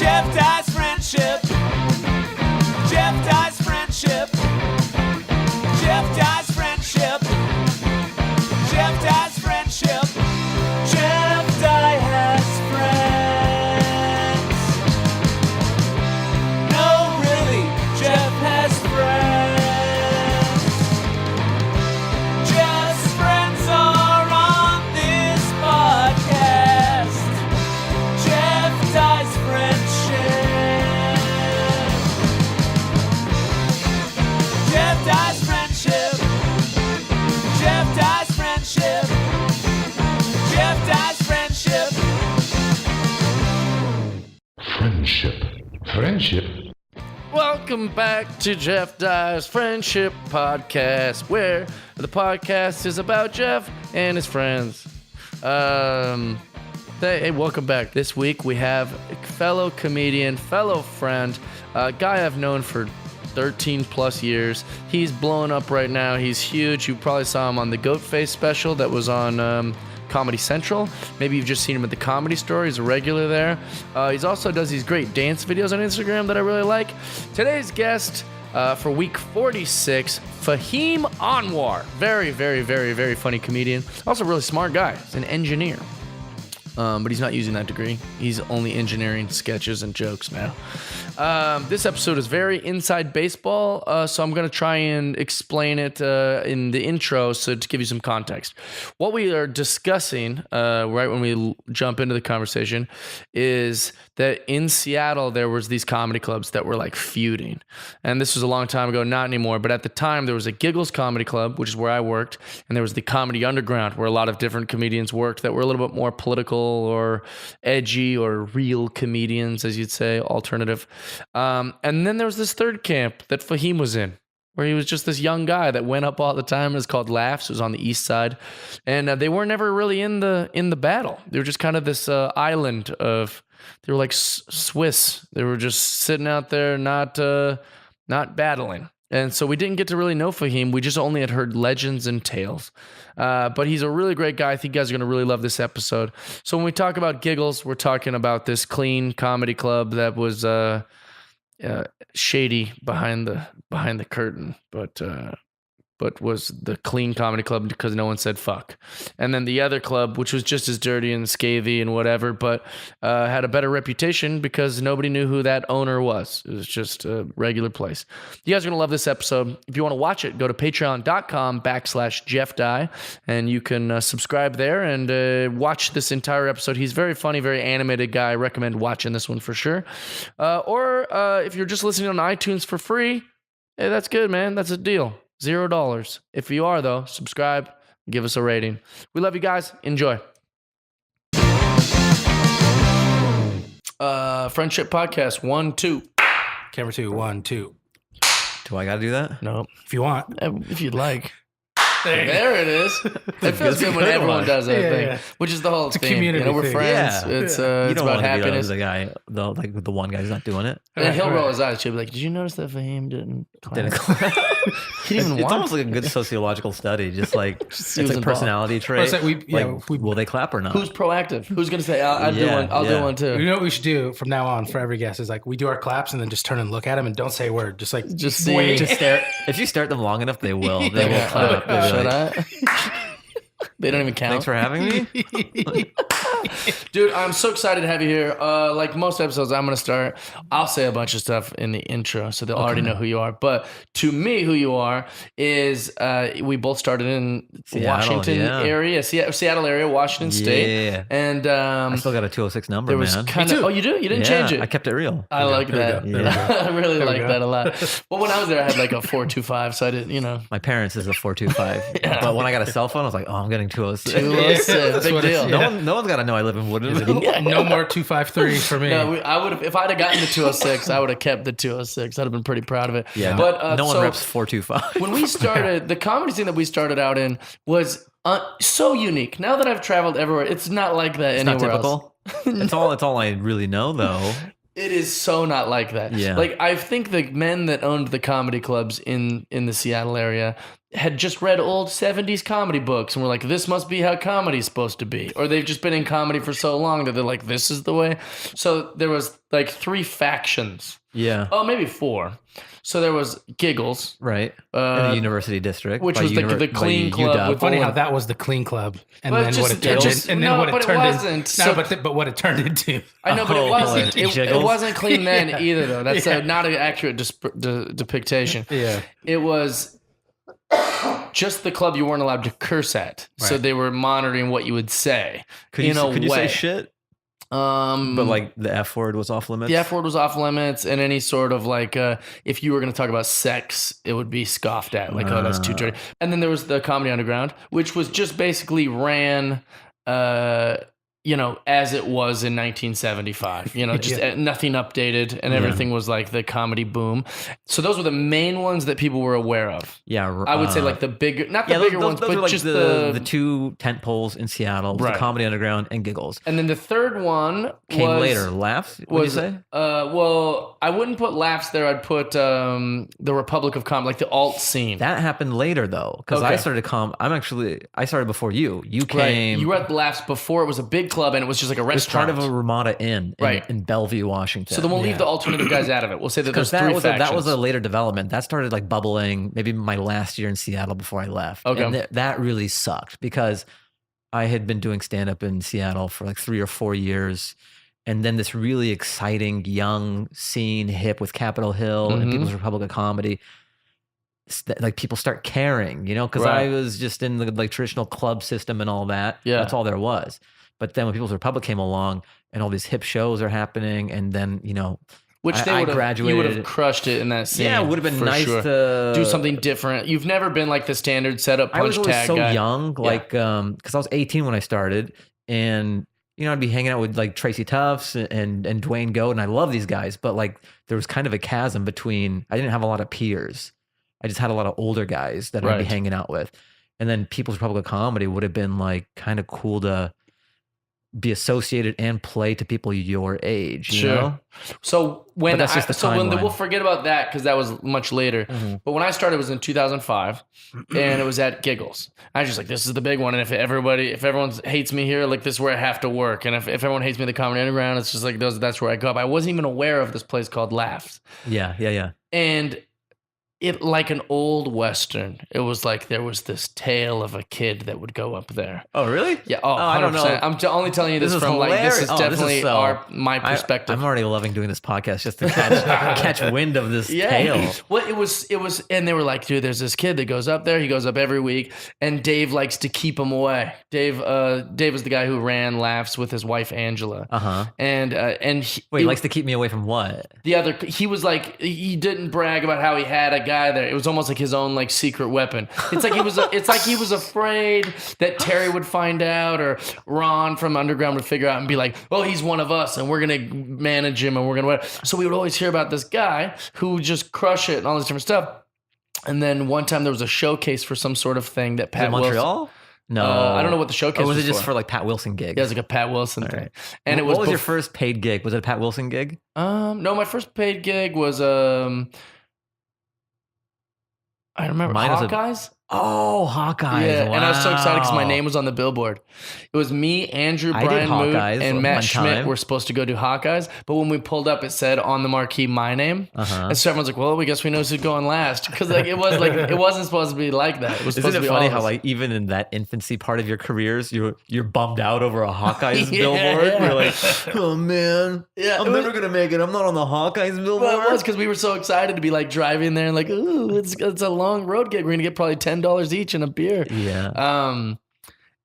Jeff Dye's friendship. Jeff Dye's friendship. Jeff Dye's friendship. Jeff Dye's friendship. Jeff Dye has friends. No, really, Jeff has friends. Jeff's friends are on this podcast. Jeff Dye's friendship. Jeff Dye's friendship. Jeff Dye's friendship. Jeff Dye's friendship. Friendship. Welcome back to Jeff Dye's Friendship Podcast, where the podcast is about Jeff and his friends. Hey, welcome back. This week we have a fellow comedian, fellow friend, a guy I've known for 13 plus years. He's blowing up right now. He's huge. You probably saw him on the Goat Face special that was on Comedy Central. Maybe you've just seen him at the Comedy Store. He's a regular there. He's also does these great dance videos on Instagram that I really like. Today's guest for week 46, FAHIM Anwar. Very, very, very, very funny comedian. Also a really smart guy. He's an engineer. But he's not using that degree. He's only engineering sketches and jokes now. This episode is very inside baseball, so I'm going to try and explain it in the intro so to give you some context. What we are discussing right when we jump into the conversation is that in Seattle, there was these comedy clubs that were like feuding. And this was a long time ago, not anymore. But at the time, there was a Giggles Comedy Club, which is where I worked. And there was the Comedy Underground, where a lot of different comedians worked that were a little bit more political or edgy or real comedians, as you'd say, alternative. And then there was this third camp that FAHIM was in, where he was just this young guy that went up all the time. It was called Laughs. It was on the east side. And they were never really in the battle. They were just kind of this island of, they were like Swiss. They were just sitting out there, not battling. And so we didn't get to really know FAHIM. We just only had heard legends and tales. But he's a really great guy. I think you guys are going to really love this episode. So when we talk about Giggles, we're talking about this clean comedy club that was shady behind the curtain, but was the clean comedy club because no one said fuck. And then the other club, which was just as dirty and scathy and whatever, but had a better reputation because nobody knew who that owner was. It was just a regular place. You guys are going to love this episode. If you want to watch it, go to patreon.com/Jeff Dye, and you can subscribe there and watch this entire episode. He's very funny, very animated guy. I recommend watching this one for sure. Or if you're just listening on iTunes for free, hey, that's good, man. That's a deal. $0. If you are, though, subscribe, give us a rating. We love you guys. Enjoy. Friendship Podcast 1, 2. Camera 2, 1, 2. Do I got to do that? No. If you want. If you'd like. There it is. It feels good when everyone does that thing, which is the whole thing. Community we're thing. friends. Yeah. It's You it's don't about want to happiness. be the guy, the one guy who's not doing it. And he'll roll his eyes. He'll be like, "Did you notice that FAHIM didn't clap?" He didn't even It's want almost to. like a good sociological study. Just like Just it's use like involved. personality trait. Like, will they clap or not? Who's proactive? Who's going to say, I'll do one? I'll do one too. You know what we should do from now on for every guest is like we do our claps and then just turn and look at them and don't say a word. Just see. wait. Just stare. If you stare at them long enough, they will. They will clap. They'll be Should like, I? They don't even count. Thanks for having me. Dude, I'm so excited to have you here. Like most episodes, I'm going to start. I'll say a bunch of stuff in the intro, so they'll already know who you are. But to me, who you are is we both started in Seattle, Washington area, Seattle area, Washington State. Yeah. And I still got a 206 number, there was man. kind of. Oh, you do? You didn't change it? I kept it real. I like that. I really like go. that a lot. Well, when I was there, I had like a 425, so I didn't, My parents is a 425. But when I got a cell phone, I was like, oh, I'm getting 206. 206, big what it's- deal. No one's got to know I live in Woodland. Yeah, no more 253 for me. No, I would have. If I'd have gotten the 206, I would have kept the 206. I'd have been pretty proud of it. Yeah, but no one so reps 425. when we started, the comedy scene that we started out in was so unique. Now that I've traveled everywhere, it's not like that It's not anywhere typical. else. It's all I really know, though. It is so not like that. Yeah. Like I think the men that owned the comedy clubs in the Seattle area, had just read old 70s comedy books and were like, this must be how comedy's supposed to be. Or they've just been in comedy for so long that they're like, this is the way. So there was like 3 factions. Yeah. Oh, maybe 4. So there was Giggles. Right. In the University District. Which by was the by clean club UW. with Funny all how of- that was the clean club, and Well, then just- what it turned just- in, and then no, what but it it turned wasn't. in. So- but what it turned into. I know, but Oh, it wasn't. boy. It Jiggles? wasn't clean then Yeah. either, though. That's Yeah. not an accurate depiction. Yeah. It was just the club you weren't allowed to curse at. So Right. they were monitoring what you would say. Could in you, a could you way. say shit? But But the F word was off limits? the F word was off limits, and any sort of if you were going to talk about sex, it would be scoffed at. Like, oh, that's too dirty. And then there was the Comedy Underground, which was just basically ran, as it was in 1975. Just nothing updated, and everything was like the comedy boom. So those were the main ones that people were aware of. Yeah. I would say like the bigger, not the yeah, bigger those ones, were but like just the 2 tent poles in Seattle, Right. the Comedy Underground and Giggles. And then the third one Came was, later. Laughs? What did you say? well, I wouldn't put Laughs there. I'd put the Republic of Comedy, like the alt scene. That happened later though, because I Okay. started I started before you. You Right. came. You were at Laughs before it was a big club and it was just like a It was restaurant. part of a Ramada Inn Right. in Bellevue, Washington. So then we'll leave the alternative guys out of it. We'll say that there's Because 3 factions. that was a later development. That started like bubbling maybe my last year in Seattle before I left. Okay. And that really sucked because I had been doing stand up in Seattle for like 3 or 4 years. And then this really exciting young scene hip with Capitol Hill and Mhm. People's Republic of Comedy. Like people start caring, because Right. I was just in the like traditional club system and all that. Yeah. That's all there was. But then when People's Republic came along and all these hip shows are happening, and then Which I they would have, you would graduated. have crushed it in that scene. Yeah, it would have been for nice sure. to do something different. You've never been like the standard setup punch I was always tag so guy. young, because I was 18 when I started, and I'd be hanging out with like Tracy Tufts and Dwayne Goat, and I love these guys, but like there was kind of a chasm between. I didn't have a lot of peers. I just had a lot of older guys that I'd be Right. hanging out with, and then People's Republic of Comedy would have been like kind of cool to be associated and play to people your age. You know? So when But that's just the timeline. we'll forget about that because that was much later. Mhm. But when I started, it was in 2005, and it was at Giggles. I was just like, this is the big one, and if everyone hates me here, like this is where I have to work, and if everyone hates me at the Comedy Underground, it's just like that's where I go up. I wasn't even aware of this place called Laughs, Yeah. and it like an old Western. It was like there was this tale of a kid that would go up there. Oh, really? Yeah. I don't 100%. know. I'm only telling you this, This is from like this hilarious. is Oh, this is definitely so- my perspective. I'm already loving doing this podcast just to catch wind of this tale. Well, it was, and they were like, dude, there's this kid that goes up there. He goes up every week, and Dave likes to keep him away. Dave is the guy who ran Laughs with his wife Angela. And Wait, he likes to keep me away from what? he was like, he didn't brag about how he had a guy there. It was almost like his own like secret weapon. It's like he was afraid that Terry would find out or Ron from Underground would figure out and be like, oh, he's one of us and we're gonna manage him and we're gonna. So we would always hear about this guy who would just crush it and all this different stuff. And then one time there was a showcase for some sort of thing that Pat In Montreal? Wilson. No, I don't know what the showcase Or was it was just for like Pat Wilson gigs? Yeah, it was like a Pat Wilson thing. right. And What it was your first paid gig? Was it a Pat Wilson gig? No, my first paid gig was I remember Mine was a- Hawkeyes. Oh, Hawkeyes! Yeah, and I was so excited because my Wow. name was on the billboard. It was me, Andrew, I did Brian Moot, Hawkeyes and one Matt Schmidt time. were supposed to go do Hawkeyes, but when we pulled up, it said on the marquee my name, and so everyone's like, "Well, we guess we know who's going last," because like it wasn't supposed to be like that. It was supposed Isn't to it be funny all how of us. like even in that infancy part of your careers, you're bummed out over a Hawkeyes Yeah, billboard? yeah. You're like, oh man, Yeah, I'm it never was- gonna make it. I'm not on the Hawkeyes billboard. Well, it was because we were so excited to be like driving there and like, ooh, it's a long road gig. We're gonna get probably $10 each and a beer. Yeah.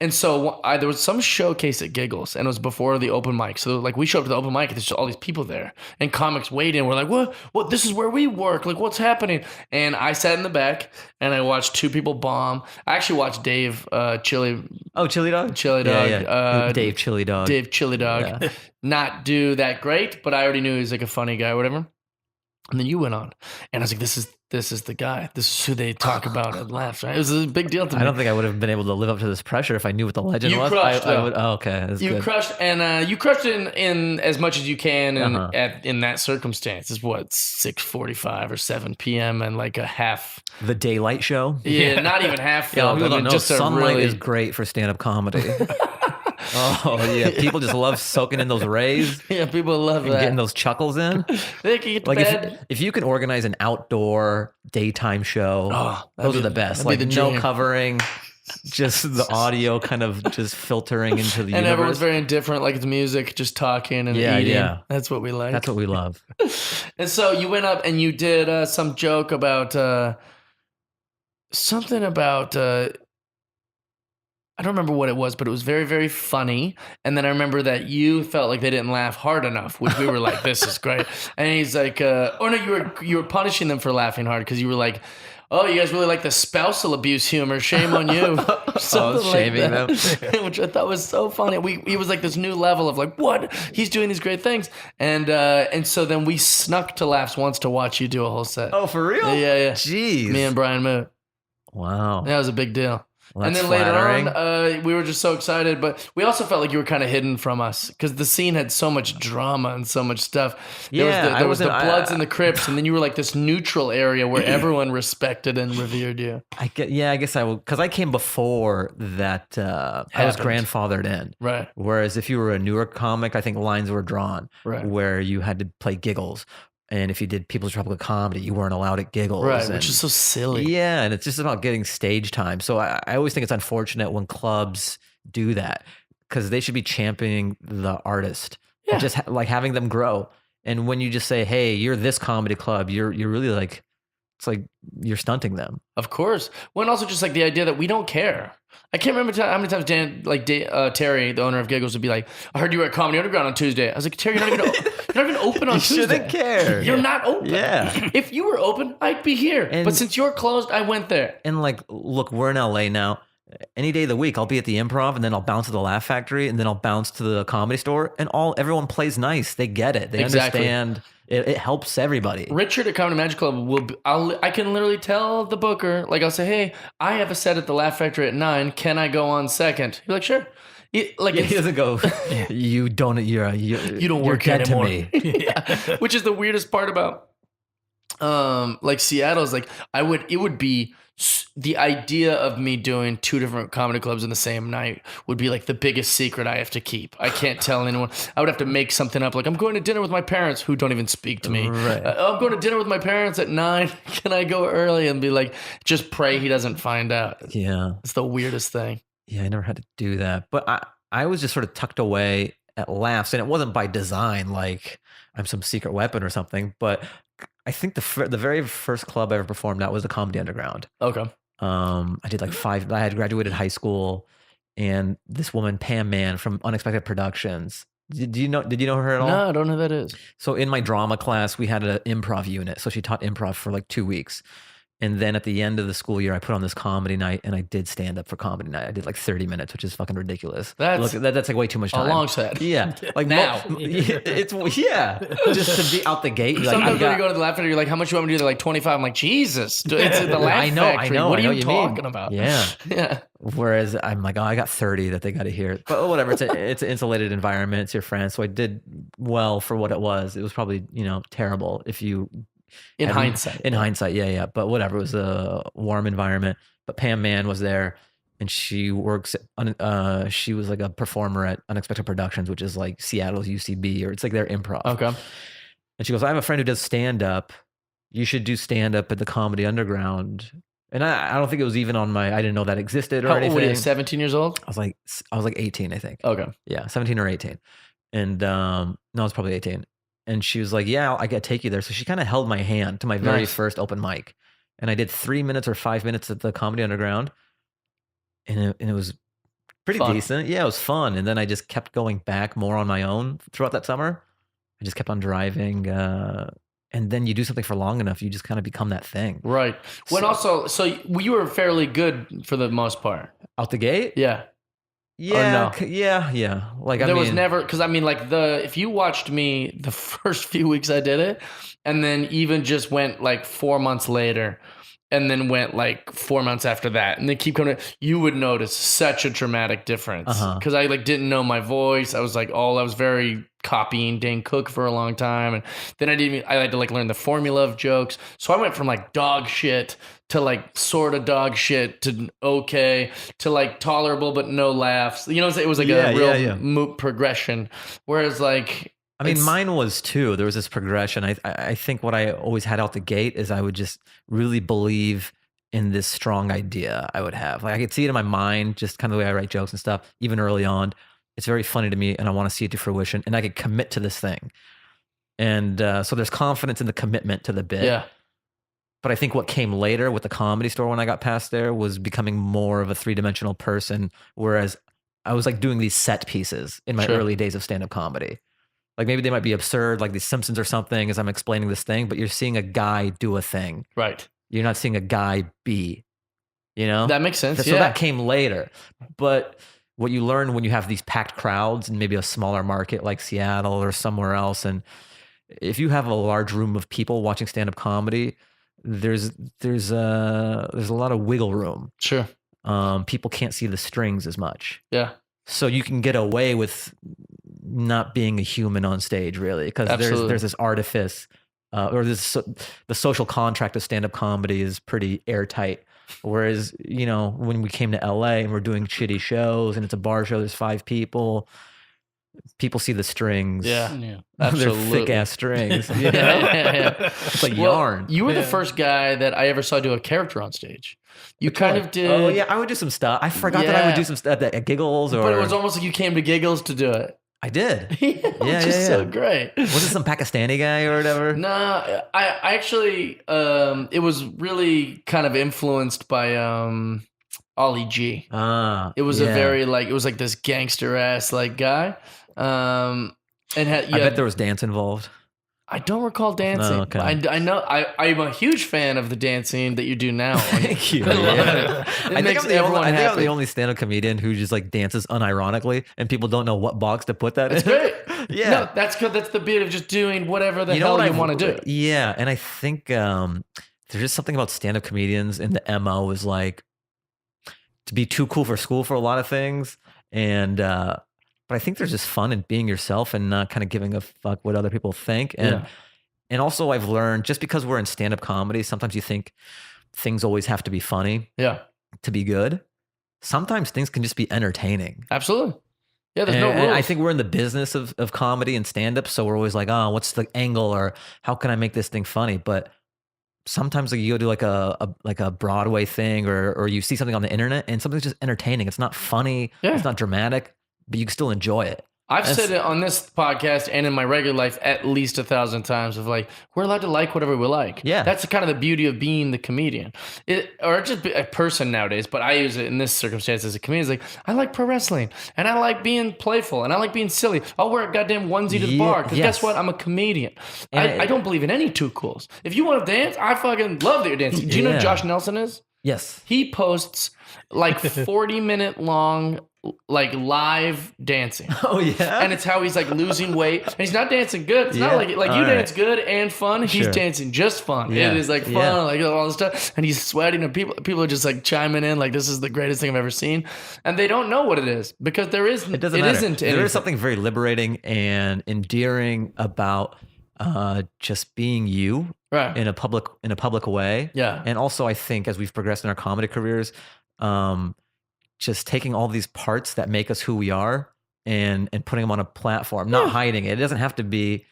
And so there was some showcase at Giggles, and it was before the open mic. So like we showed up to the open mic, and there's just all these people there, and comics wait in. We're like, what? This is where we work. Like, what's happening? And I sat in the back, and I watched 2 people bomb. I actually watched Dave Chili Chili Dog. Chili Dog. Yeah. Dave Chili Dog. Dave Chili Dog Yeah. not do that great, but I already knew he was like a funny guy or whatever. And then you went on, and I was like, "This is the guy. This is who they talk about at Laughs." Right? It was a big deal to me. I don't think I would have been able to live up to this pressure if I knew what the legend You was. crushed, I though. would. Oh, okay, that's You good. crushed, and you crushed in as much as you can, Uh-huh. in that circumstance. It's what 6:45 or 7 p.m. and like a half. The daylight show. Yeah, not even half Yeah, filled. people I don't mean, know. just a Sunlight really is great for stand-up comedy. Oh yeah, people just love soaking in those rays yeah. People love and that. getting those chuckles in. They can get to Like bed. if you can organize an outdoor daytime show, Oh, those are the best. that'd be Like the no dream. covering, just the audio kind of just filtering into the And everyone's universe. very indifferent, like it's music, just talking and Yeah, eating. yeah. That's what we like. That's what we love. And so you went up and you did some joke about something about I don't remember what it was, but it was very, very funny. And then I remember that you felt like they didn't laugh hard enough, which we were like, "This is great." And he's like, "Oh no, you were punishing them for laughing hard because you were like." "Oh, you guys really like the spousal abuse humor. Shame on you." Something like shaming that. Which I thought was so funny. It was like this new level of like, what? He's doing these great things. And so then we snuck to Laughs once to watch you do a whole set. Oh, for real? Yeah. Jeez. Me and Brian Moot. Wow. That was a big deal. Well, And that's then flattering. later on, we were just so excited, but we also felt like you were kind of hidden from us because the scene had so much drama and so much stuff. Yeah, there was the I Bloods and the Crips, and then you were like this neutral area where everyone respected and revered you. I guess I will, because I came before that. I was Happened. grandfathered in. Right. Whereas if you were a newer comic, I think lines were drawn Right. where you had to play giggles. And if you did People's Tropical Comedy, you weren't allowed at giggles. Right, and- which is so silly. Yeah, and it's just about getting stage time. So I always think it's unfortunate when clubs do that because they should be championing the artist, Yeah. and just like having them grow. And when you just say, "Hey, you're this comedy club," you're really like, it's like you're stunting them. Of course. Well, and also just like the idea that we don't care. I can't remember how many times Terry, the owner of Giggles, would be like, "I heard you were at Comedy Underground on Tuesday." I was like, "Terry, you're not even open on You Tuesday. shouldn't care. You're not open. Yeah. If you were open, I'd be here. And- but since you're closed, I went there." And like, look, we're in LA now. Any day of the week, I'll be at the Improv, and then I'll bounce to the Laugh Factory, and then I'll bounce to the Comedy Store, and everyone plays nice. They get it. They Exactly. understand. It helps everybody. Richard at Comedy Magic Club I can literally tell the booker, like I'll say, "Hey, I have a set at the Laugh Factory at 9. Can I go on second?" You're like, "Sure." Like Yeah, he doesn't go. You don't. You don't you're work dead anymore. to me. Yeah. Which is the weirdest part about like Seattle is like it would be the idea of me doing 2 different comedy clubs in the same night would be like the biggest secret I have to keep. I can't tell anyone. I would have to make something up like, "I'm going to dinner with my parents," who don't even speak to me. Right. "I'm going to dinner with my parents at 9. Can I go early?" And be like, just pray he doesn't find out. Yeah. It's the weirdest thing. Yeah, I never had to do that. But I was just sort of tucked away at Laughs, and it wasn't by design, like I'm some secret weapon or something. But I think the very first club I ever performed at was the Comedy Underground. Okay. I did like 5. I had graduated high school, and this woman Pam Mann from Unexpected Productions. Did you know her at all? No, I don't know who that is. So in my drama class, we had an improv unit. So she taught improv for like 2 weeks. And then at the end of the school year, I put on this comedy night, and I did stand up for comedy night. I did like 30 minutes, which is fucking ridiculous. That's that's like way too much A time. long set. Yeah, like Now. it's just to be out the gate. Like, Sometimes when you go to the Laugh Factory, you're like, "How much you want me to do?" They're like, 25. I'm like, Jesus. It's the Laugh I know, Factory. What I are know you what mean. talking about? Yeah. Yeah. Whereas I'm like, oh, I got 30 that they got to hear. But whatever, it's an insulated environment. It's your friends. So I did well for what it was. It was probably, terrible if you In hadn't- hindsight. In hindsight, yeah. But whatever, it was a warm environment. But Pam Mann was there, and she works. She was like a performer at Unexpected Productions, which is like Seattle's UCB, or it's like their improv. Okay. And she goes, "I have a friend who does stand up. You should do stand up at the Comedy Underground." And I don't think it was even on my. I didn't know that existed or How old anything. were you? 17 years old? I was like 18, I think. Okay. Yeah, 17 or 18. And no, I was probably 18. And she was like, "Yeah, I got to take you there." So she kind of held my hand to my very Nice. first open mic. And I did 3 minutes or 5 minutes at the Comedy Underground. And it was pretty Fun. decent. Yeah, it was fun. And then I just kept going back more on my own throughout that summer. I just kept on driving. And then you do something for long enough, you just kind of become that thing. Right. When also, so you were fairly good for the most part. Out the gate? Yeah. Yeah, no? yeah. Like There was never, because I mean, like if you watched me the first few weeks I did it, and then even just went like 4 months later, and then went like 4 months after that, and then keep coming, you would notice such a dramatic difference. Because I like didn't know my voice. I was like, I was very copying Dane Cook for a long time, and then I had to like learn the formula of jokes. So I went from like dog shit to like sort of dog shit to okay to like tolerable but no laughs. You know, it was like a real progression. Whereas like, I mean, mine was too. There was this progression. I think what I always had out the gate is I would just really believe in this strong idea I would have. Like I could see it in my mind, just kind of the way I write jokes and stuff, even early on. It's very funny to me and I want to see it to fruition and I could commit to this thing. And so there's confidence in the commitment to the bit. yeah. But I think what came later with the Comedy Store when I got past there was becoming more of a three-dimensional person, whereas I was like doing these set pieces in my early days of stand-up comedy. Like maybe they might be absurd, like The Simpsons or something as I'm explaining this thing, but you're seeing a guy do a thing. Right. You're not seeing a guy be, you know? That makes sense. So that came later. But what you learn when you have these packed crowds in maybe a smaller market like Seattle or somewhere else, and if you have a large room of people watching stand-up comedy, there's a lot of wiggle room. Sure. People can't see the strings as much. Yeah. So you can get away with not being a human on stage, really, because there's this artifice, or the social contract of stand-up comedy is pretty airtight. Whereas, you know, when we came to LA and we're doing shitty shows and it's a bar show, there's 5 people. People see the strings. Yeah. They're Absolutely. thick ass strings. Yeah. It's like yarn. You were the first guy that I ever saw do a character on stage. You kind of did. Oh yeah, I would do some stuff. I forgot that I would do some stuff at Giggles, or But it was almost like you came to Giggles to do it. I did. Which is so great. Was it some Pakistani guy or whatever? Nah, I actually, it was really kind of influenced by Ollie G. It was a very like, it was like this gangster ass like guy. I bet there was dance involved. I don't recall dancing. Oh, okay. I know. I'm a huge fan of the dancing that you do now. Thank you. I love Yeah. it. I makes think everyone I'm happy. the only stand-up comedian who just like dances unironically, and people don't know what box to put that It's in. great. Yeah. No, that's good. That's the beauty of just doing whatever the hell you want to do. Yeah, and I think there's just something about stand-up comedians, and the MO is like to be too cool for school for a lot of things, and but I think there's just fun in being yourself and not kind of giving a fuck what other people think. And also I've learned, just because we're in stand-up comedy, sometimes you think things always have to be funny to be good. Sometimes things can just be entertaining. Absolutely. Yeah, there's no rules. And I think we're in the business of comedy and stand-up, so we're always like, oh, what's the angle, or how can I make this thing funny? But sometimes like you go do like a Broadway thing, or you see something on the internet and something's just entertaining. It's not funny, it's not dramatic, but you can still enjoy it. I've said it on this podcast and in my regular life at least 1,000 times of like, we're allowed to like whatever we like. Yeah. That's kind of the beauty of being the comedian. Or just a person nowadays, but I use it in this circumstance as a comedian. It's like, I like pro wrestling and I like being playful and I like being silly. I'll wear a goddamn onesie to the bar because guess what? I'm a comedian. I don't believe in any too cools. If you want to dance, I fucking love that you're dancing. Do you know who Josh Nelson is? Yes. He posts like 40-minute long like live dancing. Oh yeah. And it's how he's like losing weight. And he's not dancing good. It's not like you dance good and fun. He's dancing just fun. Yeah. It is like fun, like all this stuff. And he's sweating and people are just like chiming in like this is the greatest thing I've ever seen. And they don't know what it is because it isn't There is something very liberating and endearing about just being you in a public way. Yeah. And also I think as we've progressed in our comedy careers, just taking all these parts that make us who we are and putting them on a platform, not hiding it. It doesn't have to be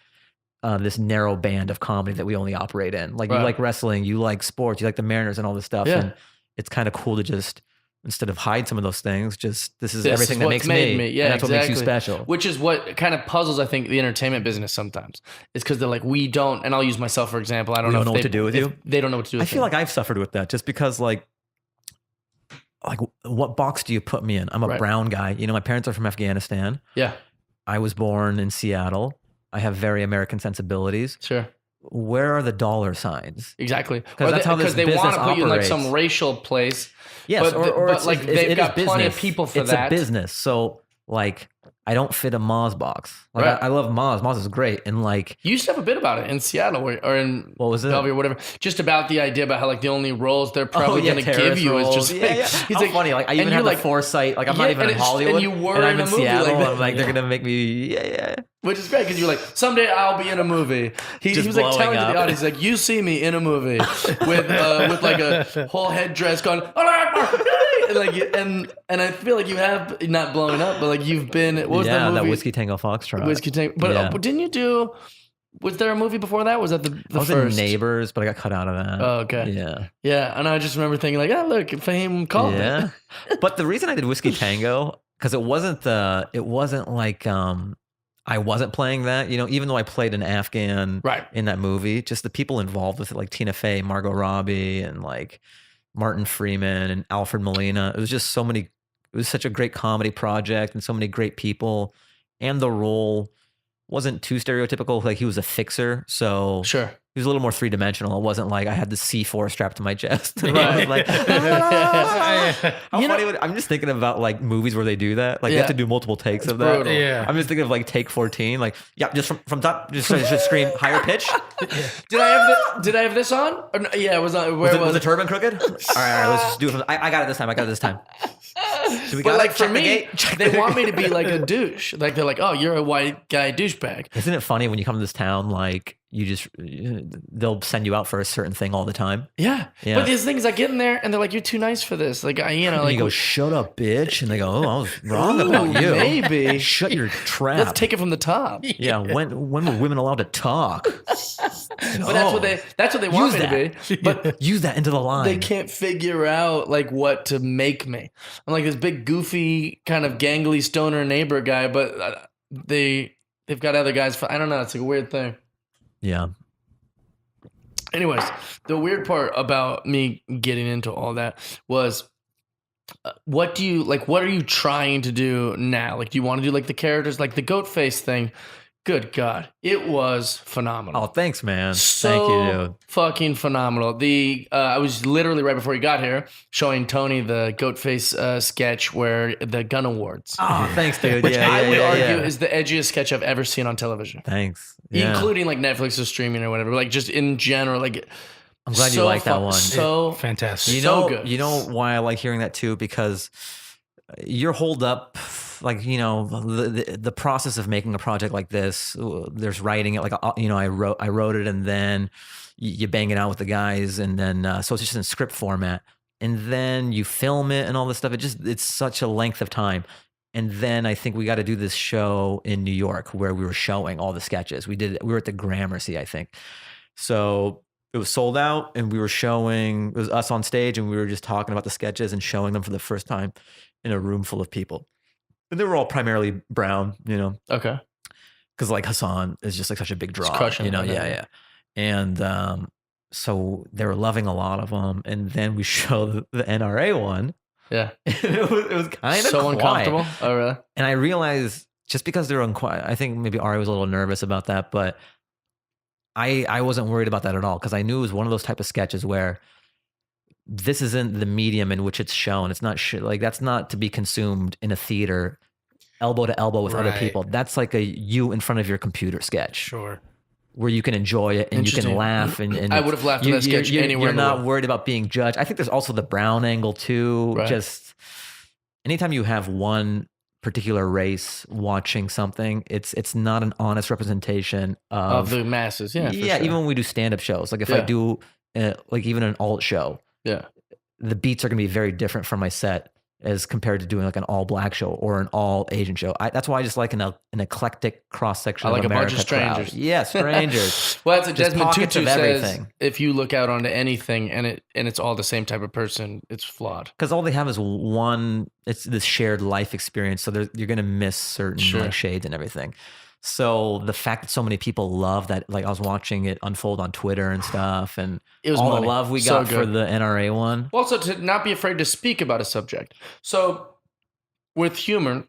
this narrow band of comedy that we only operate in. Like you like wrestling, you like sports, you like the Mariners and all this stuff. Yeah. And it's kind of cool to just, instead of hide some of those things, just this is everything that makes me. Yeah, and that's what makes you special. Which is what kind of puzzles, I think, the entertainment business sometimes. It's because they're like, we don't, and I'll use myself for example. I don't know what to do with you. They don't know what to do with I feel like I've suffered with that just because like what box do you put me in? I'm a brown guy. You know, my parents are from Afghanistan. Yeah. I was born in Seattle. I have very American sensibilities. Sure. where are the dollar signs? Exactly. Because that's how this they business want to put you in like operates. some racial place. Yes, but it's, like they've it got is plenty of business. people for it's that. a business. So like, I don't fit a Moz box. Like Right. I love Moz. Moz is great. And like, You used to have a bit about it in Seattle or in what was it? Bellevue or whatever. Just about the idea about how like the only roles they're probably going to give terrorist you roles. is just yeah, like, yeah. he's How like, funny. Like I and even you're have like, the foresight. Like I'm not yeah, even and in it's- Hollywood. and you were and I'm in a in movie Seattle. like that. I'm like, they're gonna make me. Yeah. which is great because you're like, someday I'll be in a movie. He Just was like blowing telling to up. the audience, like, you see me in a movie with like a whole headdress going, and like, and I feel like you have not blowing up, but like you've been. What was that movie? that Whiskey Tango Foxtrot. Whiskey Tank. But Yeah. didn't you do? Was there a movie before that? Was that the I was first? in Neighbors, but I got cut out of that. Oh, okay. Yeah. Yeah, and I just remember thinking like, oh look, Fahim called me. Yeah. But the reason I did Whiskey Tango, because it wasn't like I wasn't playing that, even though I played an Afghan Right. in that movie, just the people involved with it, like Tina Fey, Margot Robbie, and like Martin Freeman and Alfred Molina. It was just it was such a great comedy project and so many great people. And the role wasn't too stereotypical. Like he was a fixer. So Sure. he was a little more three-dimensional. It wasn't like I had the C4 strapped to my chest. Right. I was like, how You know- funny I'm just thinking about like movies where they do that. Like they Yeah. have to do multiple takes of brutal. that. Yeah. I'm just thinking of like take 14. Like, yeah, just from top, just scream higher pitch. Did I have this on? Or no, yeah, it was on. Where Was the turban crooked? All right, let's just do it. I got it this time. So we But got like it. for Check the me, gate. they want me to be like a douche. Like they're like, oh, you're a white guy douchebag. Isn't it funny when you come to this town, like they'll send you out for a certain thing all the time? Yeah. Yeah. But these things, I get in there and they're like, you're too nice for this. Like And like you go, shut up, bitch. And they go, oh, I was wrong about you. maybe. Shut your trap. Let's take it from the top. Yeah, when were women allowed to talk? But that's what they want me to be. But use that into the line. they can't figure out like what to make me. I'm like this big goofy kind of gangly stoner neighbor guy, but they've got other guys. I don't know. It's like a weird thing. Yeah. Anyways, the weird part about me getting into all that was what are you trying to do now? Like, do you want to do like the characters, like the goat face thing? Good God, it was phenomenal. Oh, thanks, man. So Thank you, dude. fucking phenomenal. I was literally right before you got here showing Tony the goat face sketch where the gun awards, Oh, thanks, dude. which yeah, I yeah, would yeah, argue yeah. is the edgiest sketch I've ever seen on television. Thanks. Yeah. Including like Netflix or streaming or whatever, like just in general, like I'm glad you like that one. So Fantastic. You so know, good. you know why I like hearing that too? Because you're holed up, like, the process of making a project like this, there's writing it, like, I wrote it, and then you bang it out with the guys, and then, so it's just in script format, and then you film it and all this stuff. It's such a length of time. And then I think we got to do this show in New York where we were showing all the sketches. We were at the Gramercy, I think. So it was sold out, and we were showing, it was us on stage, and we were just talking about the sketches and showing them for the first time in a room full of people. And they were all primarily brown, Okay. because like Hassan is just like such a big draw, crushing it, yeah. And so they were loving a lot of them. And then we showed the NRA one. Yeah. it was kind of So uncomfortable. Oh, really? And I realized just because they're unquiet, I think maybe Ari was a little nervous about that, but I wasn't worried about that at all, because I knew it was one of those type of sketches where this isn't the medium in which it's shown. It's not like that's not to be consumed in a theater, elbow to elbow with other Right. people. That's like a you in front of your computer sketch Sure. where you can enjoy it and you can Interesting. laugh. And I would have laughed at that sketch anywhere You're in the not world. worried about being judged. I think there's also the brown angle too. Right. Just anytime you have one particular race watching something, it's not an honest representation Of the masses. Yeah. For yeah, sure. even when we do stand-up shows, like if I Yeah. do like even an alt show, Yeah. the beats are going to be very different from my set as compared to doing like an all black show or an all Asian show. That's why I just like an eclectic cross section. I like of a bunch of America crowd. strangers. Yeah, strangers. Well, that's what Just Desmond pockets Tutu of says. everything. If you look out onto anything and it's all the same type of person, it's flawed. Because all they have is one. It's this shared life experience, so you're going to miss certain Sure. like shades and everything. So the fact that so many people love that, like I was watching it unfold on Twitter and stuff, and It was all money. the love we So got for good. the NRA one. Also, to not be afraid to speak about a subject. So, with humor,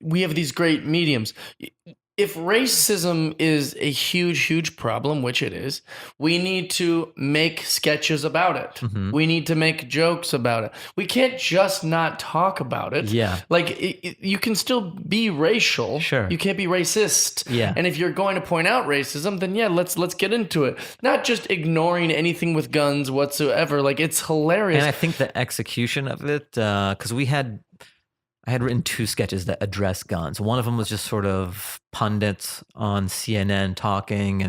we have these great mediums. if racism is a huge problem, which it is, we need to make sketches about it. Mhm. We need to make jokes about it. We can't just not talk about it. Yeah. Like you can still be racial. Sure. You can't be racist. Yeah. And if you're going to point out racism, then yeah, let's get into it. Not just ignoring anything with guns whatsoever. Like it's hilarious. And I think the execution of it, because I had written 2 sketches that address guns. One of them was just sort of pundits on CNN talking,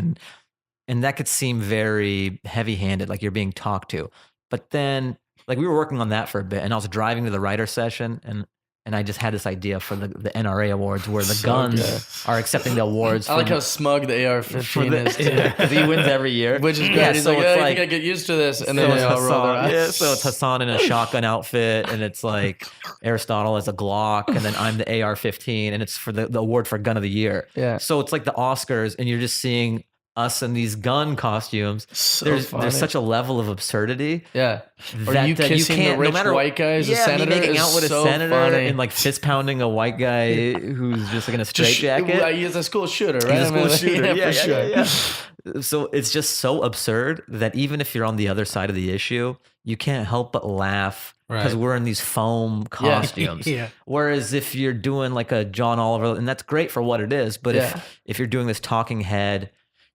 and that could seem very heavy-handed, like you're being talked to. But then, like we were working on that for a bit, and I was driving to the writer session, and I just had this idea for the NRA awards where the guns are accepting the awards. I like how smug the AR-15 is, because he wins every year, which is great. Yeah, He's so like, it's you like, gotta get used to this, and so then it's they all roll their Hassan, eyes. so it's Hassan in a shotgun outfit, and it's like Aristotle as a Glock, and then I'm the AR-15, and it's for the award for Gun of the Year. Yeah. So it's like the Oscars, and you're just seeing us in these gun costumes. So there's funny. such a level of absurdity. Yeah. Or that you that kissing the can't, rich no matter white guy as a senator me making is out with so a senator funny. and like fist pounding a white guy who's just like in a straitjacket. He's a school shooter, right? He's a school shooter. Yeah, for sure. Yeah. So it's just so absurd that even if you're on the other side of the issue, you can't help but laugh because Right. we're in these foam costumes. Yeah. Whereas if you're doing like a John Oliver, and that's great for what it is, but Yeah. if you're doing this talking head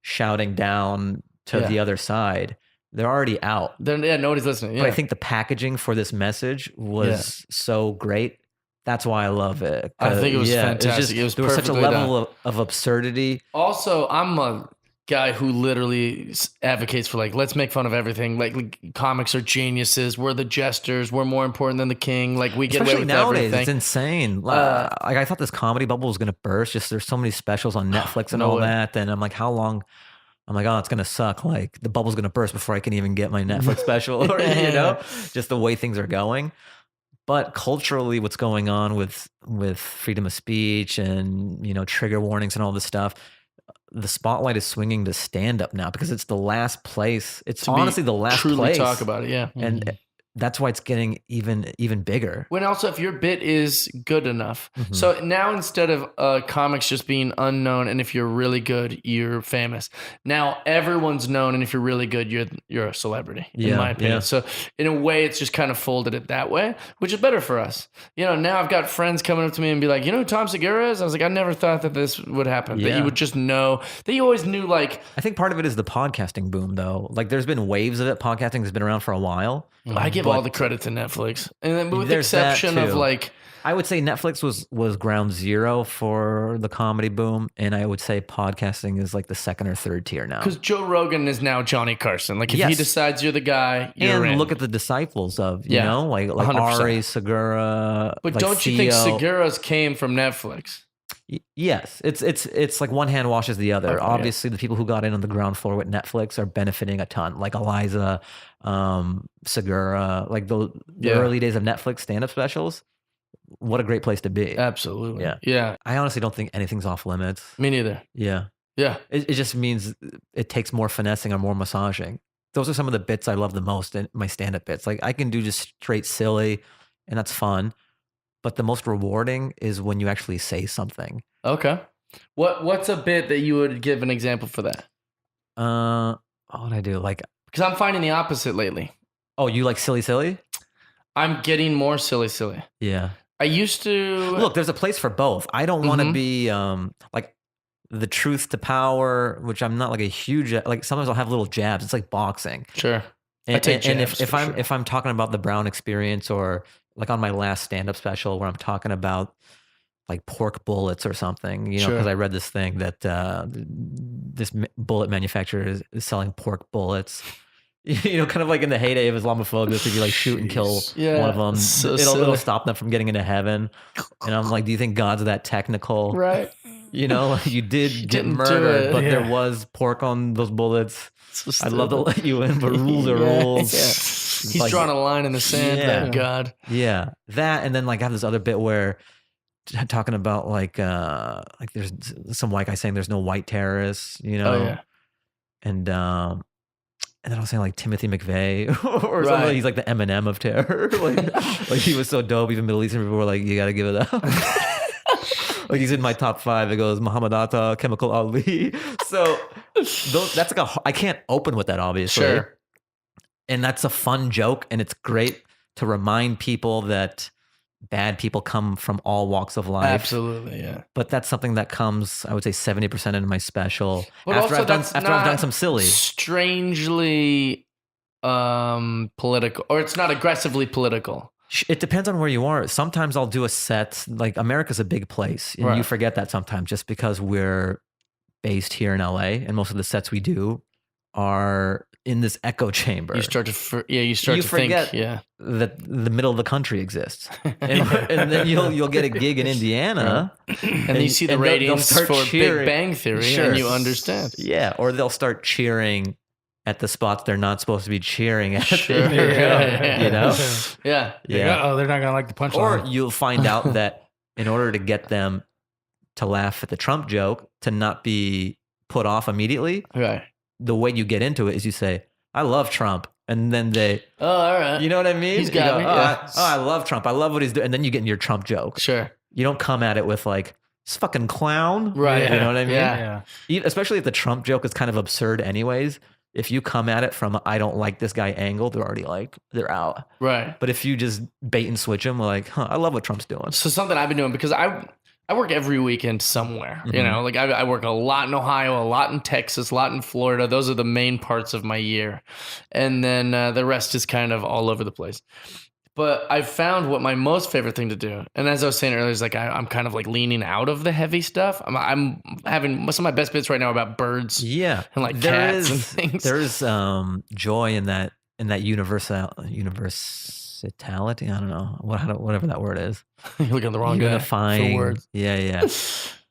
shouting down to Yeah. the other side, they're already out. Then yeah, nobody's listening. Yeah. But I think the packaging for this message was so great. That's why I love it. I think it was fantastic. It was there was such a perfectly level of absurdity. also, I'm a guy who literally advocates for like, let's make fun of everything. Like comics are geniuses. We're the jesters. We're more important than the king. Like we get away Especially with nowadays, everything. it's insane. Like I thought this comedy bubble was going to burst. Just there's so many specials on Netflix and No all way. that. And I'm like, how long? I'm like, oh, it's going to suck. Like the bubble's going to burst before I can even get my Netflix special, or, you know, just the way things are going. But culturally, what's going on with freedom of speech and, you know, trigger warnings and all this stuff, the spotlight is swinging to stand up now because it's the last place. It's To be honestly the last truly place. talk about it. Yeah. And that's why it's getting even bigger. When also, if your bit is good enough. Mm-hmm. So now instead of comics just being unknown, and if you're really good, you're famous. Now everyone's known, and if you're really good, you're a celebrity. In Yeah, my opinion. yeah. So in a way, it's just kind of folded it that way, which is better for us. You know, now I've got friends coming up to me and be like, you know who Tom Segura is? I was like, I never thought that this would happen. That Yeah. you would just know. That you always knew. Like I think part of it is the podcasting boom, though. Like, there's been waves of it. Podcasting has been around for a while. I give all the credit to Netflix, and then with the There's that exception of too. like. I would say Netflix was ground zero for the comedy boom, and I would say podcasting is like the second or third tier now. Because Joe Rogan is now Johnny Carson. Like if he Yes. decides you're the guy, you're And in. look at the disciples of, you Yeah, know, like 100%. Ari, Segura. But like don't you think Theo. Segura's came from Netflix? Yes, it's like one hand washes the other. Okay, yeah. Obviously, the people who got in on the ground floor with Netflix are benefiting a ton, like Eliza, Segura, like the Yeah. early days of Netflix stand-up specials. What a great place to be. Absolutely. Yeah. Yeah. I honestly don't think anything's off limits. Me neither. Yeah. Yeah. It just means it takes more finessing or more massaging. Those are some of the bits I love the most in my stand-up bits. Like I can do just straight silly, and that's fun. But the most rewarding is when you actually say something. Okay. What's a bit that you would give an example for that? What would I do? Like, Because I'm finding the opposite lately. oh, you like silly? I'm getting more silly. Yeah. I used to Look, there's a place for both. I don't want to Mhm. be like the truth to power, which I'm not like a huge like. Sometimes I'll have little jabs. It's like boxing. Sure. And, take and jabs if for I'm sure. if I'm talking about the Brown experience, or like on my last stand-up special where I'm talking about like pork bullets or something, you know, Sure. because I read this thing that bullet manufacturer is selling pork bullets. You know, kind of like in the heyday of Islamophobia, if you like shoot and kill Yeah, one of them, so it'll silly. stop them from getting into heaven. And I'm like, do you think God's that technical? Right. You know, you did get didn't do murdered, it. but there Yeah. was pork on those bullets. So I'd love to stupid. let you in, but rules are Yeah, rules. yeah. He's Like- drawing a line in the sand. Yeah. Thank God. Yeah, that, and then like I have this other bit where talking about like there's some white guy saying there's no white terrorists, you know, Oh yeah. and then I was saying like Timothy McVeigh or Right. something. He's like the Eminem of terror. like he was so dope. Even Middle Eastern people were like, you got to give it up. Like he's in my top 5. It goes Muhammad Atta, Chemical Ali. So that's like I can't open with that, obviously. Sure. And that's a fun joke, and it's great to remind people that bad people come from all walks of life. Absolutely, yeah. But that's something that comes, I would say, 70% into my special. But after also I've done some silly. Strangely political, or it's not aggressively political. It depends on where you are. Sometimes I'll do a set, like America's a big place, and Right. you forget that sometimes just because we're based here in LA, and most of the sets we do are in this echo chamber. You start to forget think, yeah. that the middle of the country exists, and then you'll get a gig in Indiana, And then you see the and they'll ratings start for cheering. Big Bang Theory, Sure. and you understand. Yeah, or they'll start cheering at the spots they're not supposed to be cheering at. Sure. You know? Yeah. Yeah. Oh, they're not gonna like the Or punchline. you'll find out that in order to get them to laugh at the Trump joke, to not be put off immediately, Right. the way you get into it is you say, I love Trump. And then they, Oh, all right. you know what I mean? He's got You go, me, oh, yeah. I love Trump. I love what he's doing. And then you get in your Trump joke. Sure. You don't come at it with like, this fucking clown. Right. You know what I mean? Yeah. Especially if the Trump joke is kind of absurd anyways. If you come at it from I don't like this guy angle, they're already like, they're out. Right. But if you just bait and switch them, like, I love what Trump's doing. So something I've been doing, because I work every weekend somewhere, you Mhm. know, like I work a lot in Ohio, a lot in Texas, a lot in Florida. Those are the main parts of my year. And then the rest is kind of all over the place. But I found what my most favorite thing to do, and as I was saying earlier, is like I'm kind of like leaning out of the heavy stuff. I'm having some of my best bits right now about birds. Yeah. And like There cats is- and things. There's joy in that universality. I don't know. Whatever that word is. You're looking at the wrong guy for Unifying. words. Yeah.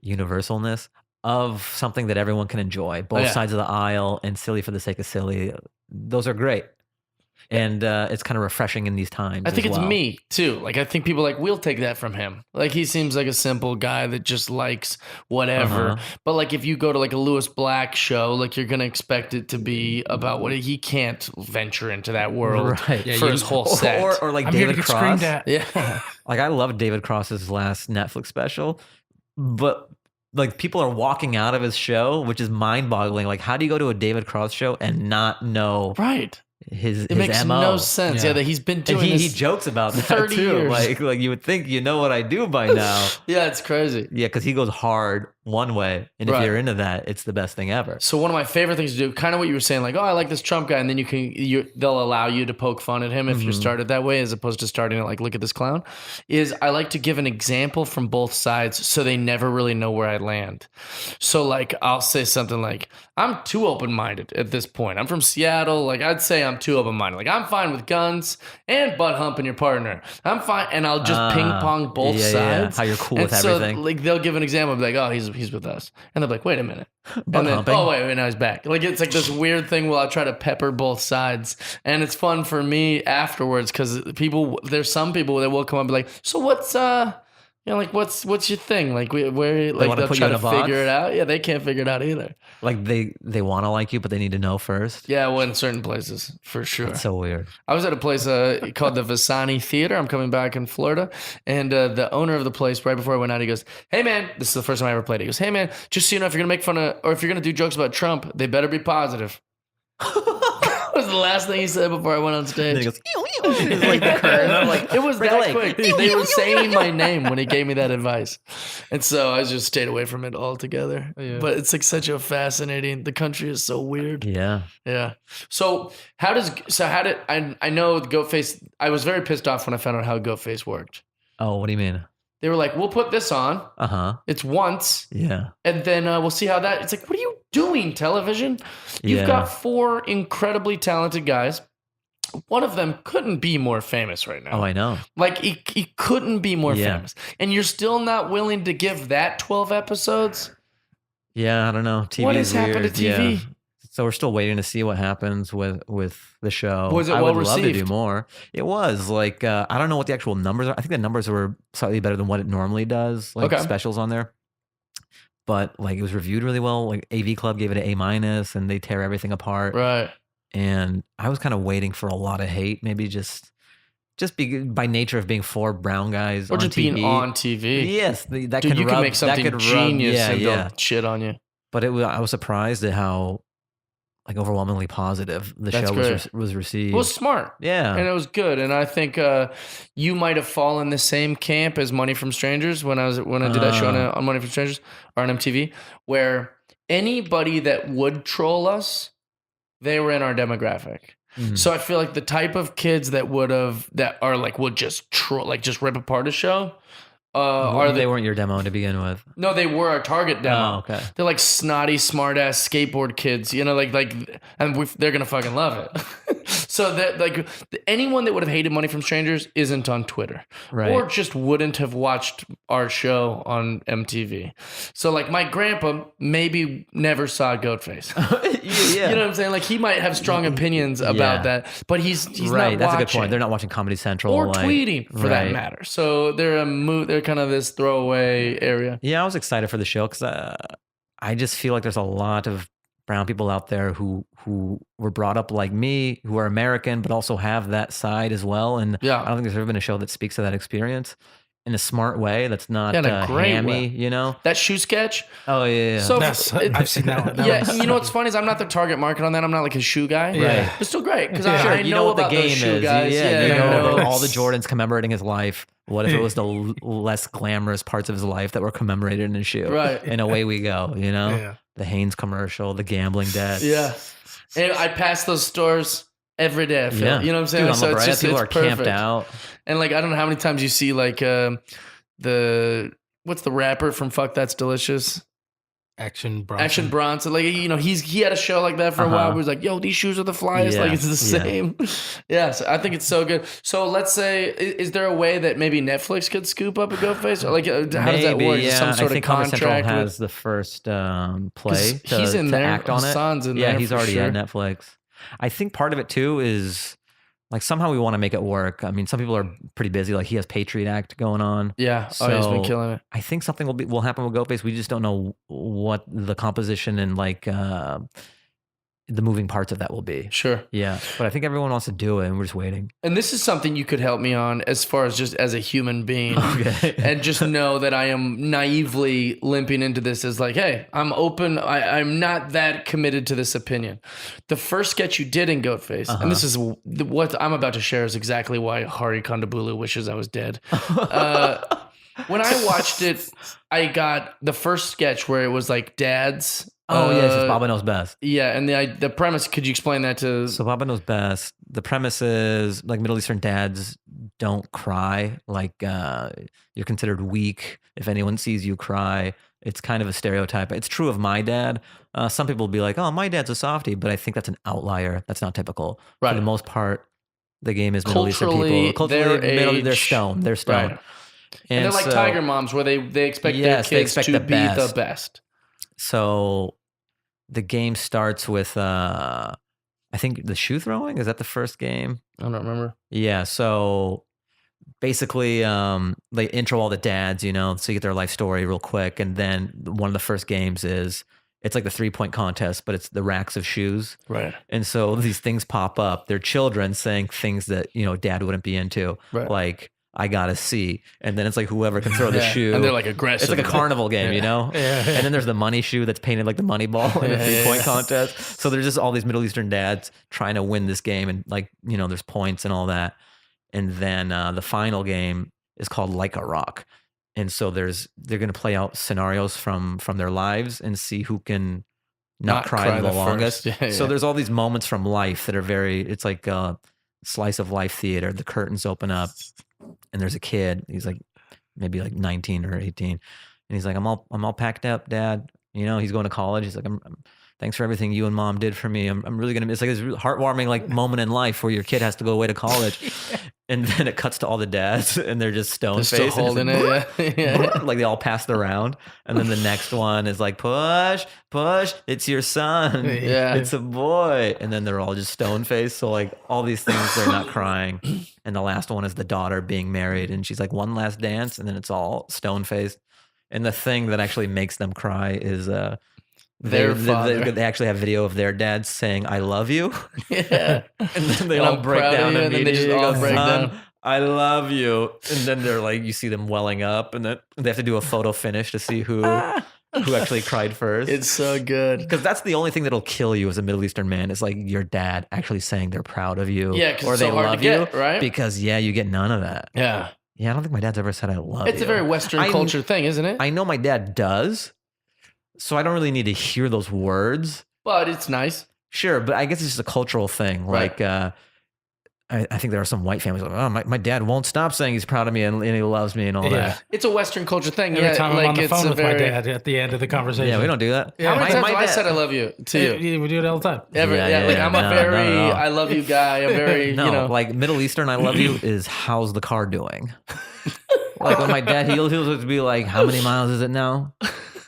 Universalness of something that everyone can enjoy. Both yeah. sides of the aisle, and silly for the sake of silly. Those are great. And it's kind of refreshing in these times. I think as it's well. me too. Like I think people like we'll take that from him. Like he seems like a simple guy that just likes whatever. Uh-huh. But like if you go to like a Lewis Black show, like you're gonna expect it to be about what he can't venture into that world Right. Yeah, for you- his whole set. Or like I'm here to David get Cross. screamed at. yeah. Like I love David Cross's last Netflix special, but like people are walking out of his show, which is mind-boggling. Like, how do you go to a David Cross show and not know Right. his It makes MO? no sense. Yeah, Yeah. that he's been And doing he this. jokes about that 30 too. years. Like you would think you know what I do by now. Yeah, it's crazy. Yeah, because he goes hard one way, and if Right. you're into that, it's the best thing ever. So one of my favorite things to do, kind of what you were saying, like, oh, I like this Trump guy, and then they'll allow you to poke fun at him if you Mhm. started that way, as opposed to starting it like, look at this clown. Is I like to give an example from both sides, so they never really know where I land. So like, I'll say something like, I'm too open-minded at this point. I'm from Seattle. Like I'd say I'm too open-minded. Like I'm fine with guns and butt humping your partner. I'm fine, and I'll just ping pong both yeah, sides. How you're cool And with so, everything. like they'll give an example, be like, oh, he's with us, and they're like, wait a minute. Butt And then, humping. oh wait, now he's back. Like it's like this weird thing where I try to pepper both sides, and it's fun for me afterwards because there's some people that will come up and be like, so what's like what's your thing? Like where like wanna they'll put you try in to a box? figure it out. Yeah, they can't figure it out either. Like they want to like you, but they need to know first. Yeah, well, in certain places for sure. It's so weird. I was at a place called the Visani Theater. I'm coming back in Florida. And the owner of the place, right before I went out, he goes, hey, man, this is the first time I ever played. He goes, hey, man, just so you know, if you're going to make fun of, or if you're going to do jokes about Trump, they better be positive. That was the last thing he said before I went on And stage. then he goes, it's like the curve. I'm like, It was break a that leg. quick. They were saying my name when he gave me that advice. And so I just stayed away from it altogether. Yeah. But it's like such a fascinating, the country is so weird. Yeah. Yeah. So how did I know Goatface, I was very pissed off when I found out how Goatface worked. Oh, what do you mean? They were like, we'll put this on. Uh-huh. It's once. Yeah. And then we'll see how that, it's like, what are you doing, television? You've Yeah. got 4 incredibly talented guys. One of them couldn't be more famous right now. Oh, I know. Like he couldn't be more Yeah. famous. And you're still not willing to give that 12 episodes? Yeah, I don't know. TV What is has happened weird. to TV? Yeah. So we're still waiting to see what happens with the show. Was it I well would love to received? do more. It was like I don't know what the actual numbers are. I think the numbers were slightly better than what it normally does. Like Okay. specials on there. But like it was reviewed really well. Like AV Club gave it an A-, and they tear everything apart. Right. And I was kind of waiting for a lot of hate, maybe just just by nature of being 4 brown guys Or on just TV. being on TV. Yes, that Dude, can you rub, can make something that could genius rub, and yeah. they'll shit on you. But I was surprised at how like overwhelmingly positive the That's show great. was received. It was smart. Yeah. And it was good. And I think you might have fallen the same camp as Money from Strangers when I did that show on Money from Strangers or on MTV, where anybody that would troll us, they were in our demographic. So I feel like the type of kids that would just troll, like just rip apart a show. They weren't your demo to begin with. No, they were our target demo. Oh, okay. They're like snotty, smart ass skateboard kids, you know, and they're gonna fucking love it. So that like anyone that would have hated Money from Strangers isn't on Twitter, Right. or just wouldn't have watched our show on MTV. So like my grandpa maybe never saw Goatface. Yeah. You know what I'm saying? Like he might have strong opinions about that, but he's right. not That's watching. a good point. They're not watching Comedy Central or like, tweeting for that right. matter. So they're kind of this throwaway area. Yeah, I was excited for the show because I just feel like there's a lot of brown people out there who were brought up like me, who are American, but also have that side as well. And Yeah. I don't think there's ever been a show that speaks to that experience in a smart way. That's not In a great hammy, way. you know? That shoe sketch. Oh, yeah. So I've seen that one. That Yeah, one's- you know what's funny is I'm not the target market on that. I'm not like a shoe guy. Right. But still great because Yeah. I you know what the about those game shoe is. guys. Yeah, you I know know. all the Jordans commemorating his life. What if it was the less glamorous parts of his life that were commemorated in his shoe? Right. And away we go, you know? Yeah. The Hanes commercial, the gambling debt. Yeah. And I pass those stores every day. I feel. Yeah. You know what I'm saying? Dude, on La Brea, people are camped perfect. out. And like I don't know how many times you see like what's the rapper from Fuck That's Delicious? Action Bronson. Action Bronson, like he had a show like that for a while. Where he's like, "Yo, these shoes are the flyest." Yeah, Like it's the yeah. same. Yeah, so I think it's so good. So let's say, is there a way that maybe Netflix could scoop up a Ghostface? Or like, how does that work? Is Yeah, some sort I think of Comedy Central contract? has the first play to, he's in to there. act on it. Hassan's in yeah, there he's for already sure. at Netflix. I think part of it too is like somehow we want to make it work. I mean, some people are pretty busy. Like he has Patriot Act going on. Yeah. Oh, he's been So- killing it. I think something will happen with Ghostface. We just don't know what the composition and like the moving parts of that will be. Sure. Yeah, but I think everyone wants to do it, and we're just waiting. And this is something you could help me on as far as just as a human being. Okay. And just know that I am naively limping into this as like, hey, I'm open. I'm not that committed to this opinion. The first sketch you did in Goatface, and this is what I'm about to share is exactly why Hari Kondabolu wishes I was dead. When I watched it, I got the first sketch where it was like dads. Oh yes, it's Baba Knows Best. Yeah, and the premise, could you explain that to... So Baba Knows Best. The premise is like Middle Eastern dads don't cry. Like you're considered weak if anyone sees you cry. It's kind of a stereotype. It's true of my dad. Some people will be like, "Oh, my dad's a softie," but I think that's an outlier. That's not typical. Right. For the most part, the game is Middle Eastern Culturally, people. their they're age- stone. They're stone. Right. And they're like so- tiger moms where they expect Yes, they their kids expect to the be the best. best. So the game starts with I think the shoe throwing. Is that the first game? I don't remember. Yeah. So basically, they intro all the dads, you know, so you get their life story real quick, and then one of the first games is it's like the 3-point contest, but it's the racks of shoes. Right. And so these things pop up. They're children saying things that, you know, dad wouldn't be into, Right. like I gotta see. And then it's like whoever can throw the Yeah. shoe. And they're like aggressive. It's like a carnival game, you know? Yeah. And then there's the money shoe that's painted like the money ball in a Yeah, yeah, 3-point yeah. contest. So there's just all these Middle Eastern dads trying to win this game, and like, you know, there's points and all that. And then the final game is called Like a Rock. And so they're going to play out scenarios from their lives and see who can not cry the first. longest. Yeah, So yeah. there's all these moments from life that are it's like a slice of life theater. The curtains open up and there's a kid. He's like maybe like 19 or 18. And he's like, I'm all packed up, Dad. You know, he's going to college. He's like, thanks for everything you and Mom did for me. I'm really gonna miss. Like, it's a really heartwarming like moment in life where your kid has to go away to college, and then it cuts to all the dads and they're just stone They're faced, still holding it. Yeah. like they all passed around. And then the next one is like, push, it's your son. Yeah. It's a boy. And then they're all just stone faced. So like all these things, they're not crying. And the last one is the daughter being married, and she's like, one last dance, and then it's all stone faced. And the thing that actually makes them cry is Their father. they actually have video of their dad saying, I love you. Yeah. And then they And all I'm break proud of down you, and then they immediately. just all He goes, break "Son, down." I love you. And then they're like, you see them welling up, and then they have to do a photo finish to see who actually cried first. It's so good. Because that's the only thing that'll kill you as a Middle Eastern man is like your dad actually saying they're proud of you. Yeah, 'cause or it's they so hard to love get, you. right? Because you get none of that. Yeah. Yeah, I don't think my dad's ever said I love you. It's a very Western culture thing, isn't it? I know my dad does. So I don't really need to hear those words. But it's nice. Sure, but I guess it's just a cultural thing. Right. Like, I think there are some white families like, oh, my dad won't stop saying he's proud of me and he loves me and all Yeah. that. It's a Western culture thing. Every Yeah, time I'm like on the it's phone a with very. my dad at the end of the conversation. Yeah, we don't do that. Yeah. How many times my have I dad- said I love you to Yeah, you? we do it all the time. Like I'm a not very at all. I love you guy. I'm very No, you know. like Middle Eastern, I love you is how's the car doing? Like when my dad, he'll just be like, how many miles is it now?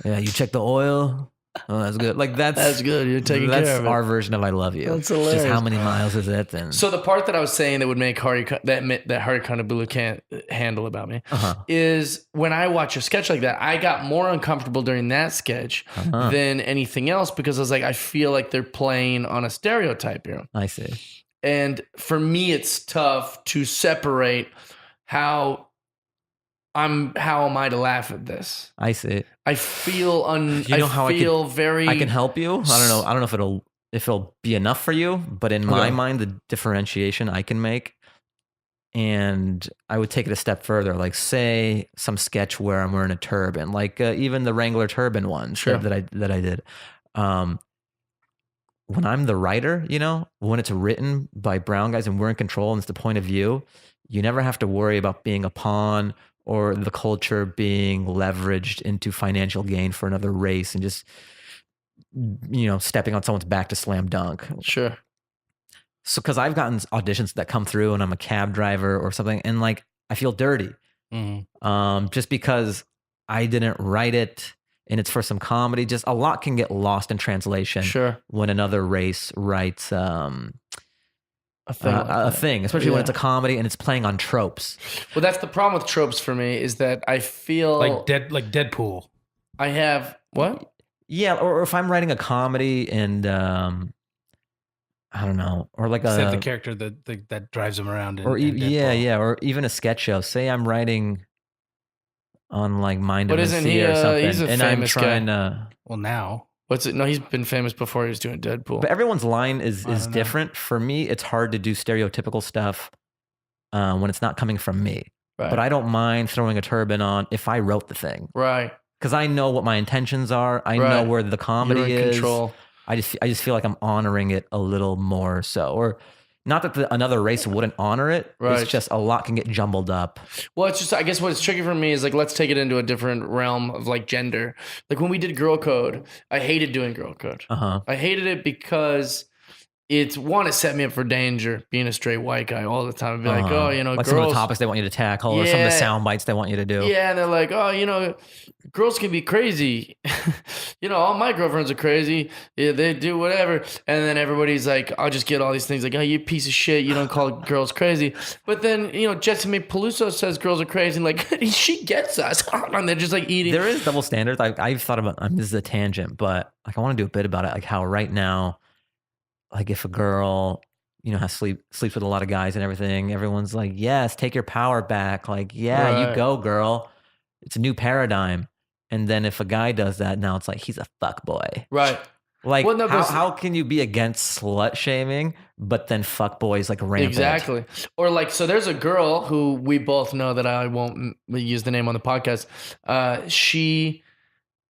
Yeah, you check the oil. Oh, that's good. Like That's good. You're taking that's care of it. our version of I love you. That's Just hilarious. how many miles is it? And So the part that I was saying that would make Hari Kondabolu can't handle about me is when I watch a sketch like that, I got more uncomfortable during that sketch than anything else because I was like, I feel like they're playing on a stereotype here. I see. And for me, it's tough to separate how am I to laugh at this? I see. I feel You know how I feel very. I can help you. I don't know if it'll be enough for you, but in my mind, the differentiation I can make, and I would take it a step further. Like say some sketch where I'm wearing a turban, like even the Wrangler turban ones Sure. that I did. When I'm the writer, when it's written by brown guys and we're in control and it's the point of view, you never have to worry about being a pawn or the culture being leveraged into financial gain for another race and just, stepping on someone's back to slam dunk. Sure. So, cause I've gotten auditions that come through and I'm a cab driver or something and like, I feel dirty. Just because I didn't write it and it's for some comedy, just a lot can get lost in translation. Sure. When another race writes, A thing, especially when it's a comedy and it's playing on tropes. Well, that's the problem with tropes for me is that I feel Like Deadpool. I have what? Yeah, or if I'm writing a comedy and I don't know, or like Except the character that drives him around. or even a sketch show. Say I'm writing on like Mind But of the isn't Sea he, or something, he's a and I'm famous trying guy. to. Well, now. What's it? No, he's been famous before he was doing Deadpool. But everyone's line is don't know. different. For me, it's hard to do stereotypical stuff when it's not coming from me. Right. But I don't mind throwing a turban on if I wrote the thing. Right. Because I know what my intentions are. I Right. know where the comedy You're in is. control. I just feel like I'm honoring it a little more so. Or not that another race wouldn't honor it. Right. It's just a lot can get jumbled up. Well, it's just, I guess what's tricky for me is like, let's take it into a different realm of like gender. Like when we did Girl Code, I hated doing Girl Code. I hated it because it set me up for danger being a straight white guy all the time. I'd be like, like girls. some of the topics they want you to tackle or some of the Yeah. sound bites they want you to do. Yeah, and they're like, girls can be crazy. All my girlfriends are crazy. Yeah, they do whatever. And then everybody's like, I'll just get all these things like, oh, you piece of shit. You don't call girls crazy. But then, Jessica Peluso says girls are crazy. And like, she gets us. And they're just like eating. There is double standards. I've thought about, this is a tangent, but like I want to do a bit about it. Like how right now, like if a girl, sleeps with a lot of guys and everything, everyone's like, yes, take your power back. Like, yeah, Right. you go, girl. It's a new paradigm. And then if a guy does that, now it's like, he's a fuck boy. Right. Like, Well, no, but- how can you be against slut shaming, but then fuck boys like rampant? Exactly. Or like, so there's a girl who we both know that I won't use the name on the podcast. She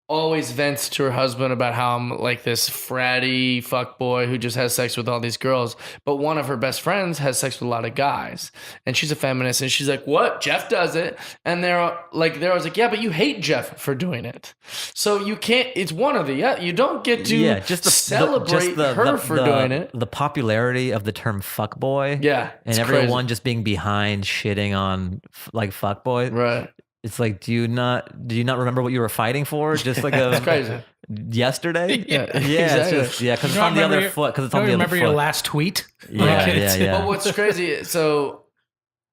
always vents to her husband about how I'm like this fratty fuck boy who just has sex with all these girls. But one of her best friends has sex with a lot of guys. And she's a feminist. And she's like, what? Jeff does it. And they're I was like, yeah, but you hate Jeff for doing it. So you can't, it's one of the, you don't get to celebrate her for doing it. The popularity of the term fuck boy. Yeah. And it's everyone crazy. just being behind shitting on like fuck boy. Right. It's like, do you not remember what you were fighting for? Just like It's crazy. yesterday? Yeah, It's exactly. just, because it's You don't on the remember other your- foot. Because it's You on don't the other remember foot. your last tweet? Yeah. But what's crazy, so,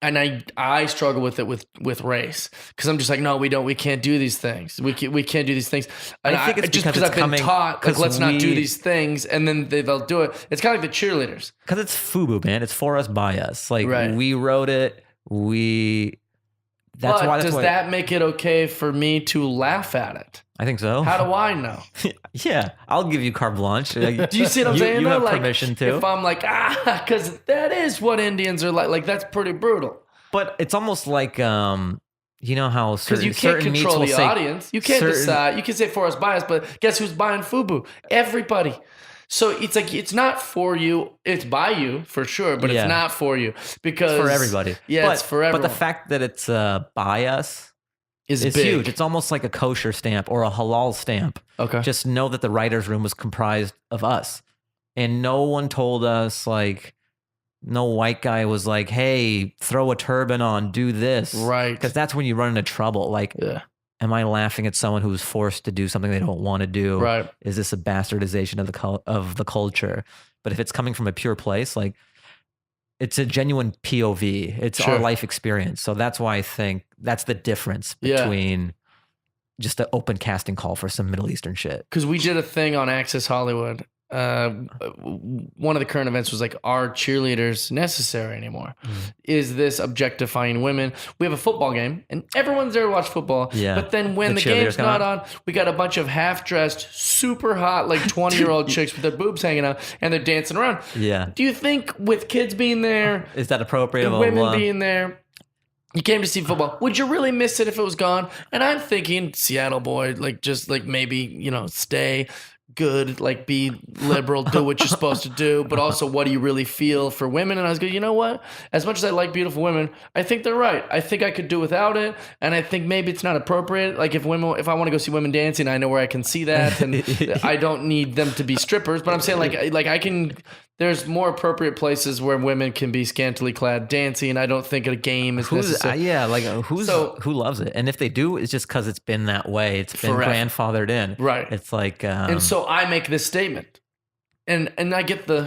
and I struggle with it with race because I'm just like, no, we can't do these things. We can't do these things. And I think it's just because because it's I've been coming- taught, like, 'cause let's not do we- these things, and then they'll do it. It's kind of like the cheerleaders. Because it's FUBU, man. It's for us, by us. Like Right. we wrote it. That's but why. does that make it okay for me to laugh at it? I think so. How do I know? Yeah, I'll give you carte blanche. Do you see what I'm saying? You though? have Like, permission to. If I'm like, because that is what Indians are like. Like, that's pretty brutal. But it's almost like, you know how Because you can't certain meats control will the say audience. You can't decide. You can say forest bias, but guess who's buying FUBU? Everybody. So it's like, it's not for you. It's by you for sure, but Yeah. it's not for you because for everybody. Yeah, but, it's for everyone. But the fact that it's by us is is big. huge. It's almost like a kosher stamp or a halal stamp. Okay. Just know that the writer's room was comprised of us. And no one told us, like, no white guy was like, hey, throw a turban on, do this. Right. Because that's when you run into trouble. Like, Yeah. am I laughing at someone who's forced to do something they don't want to do? Right. Is this a bastardization of the culture? But if it's coming from a pure place, like, it's a genuine POV. It's Sure. our life experience. So that's why I think that's the difference Yeah. between just an open casting call for some Middle Eastern shit. Because we did a thing on Access Hollywood. One of the current events was like, are cheerleaders necessary anymore? Is this objectifying women? We have a football game and everyone's there to watch football. Yeah. But then when The the game's cheerleaders come not on. on, we got a bunch of half-dressed, super hot, like 20-year-old chicks with their boobs hanging out and they're dancing around. Yeah. Do you think with kids being there, Is that appropriate? and Blah, blah, women blah. being there, you came to see football. Would you really miss it if it was gone? And I'm thinking, Seattle boy, like just like maybe, you know, stay good, like be liberal, do what you're supposed to do, but also what do you really feel for women? And I was going, you know what? As much as I like beautiful women, I think they're right. I think I could do without it. And I think maybe it's not appropriate. Like if I want to go see women dancing, I know where I can see that. And I don't need them to be strippers, but I'm saying like I can, there's more appropriate places where women can be scantily clad dancing. I don't think a game is necessary. Who loves it? And if they do, it's just because it's been that way. It's been Forever. grandfathered in. Right. It's like, And so I make this statement, and I get the,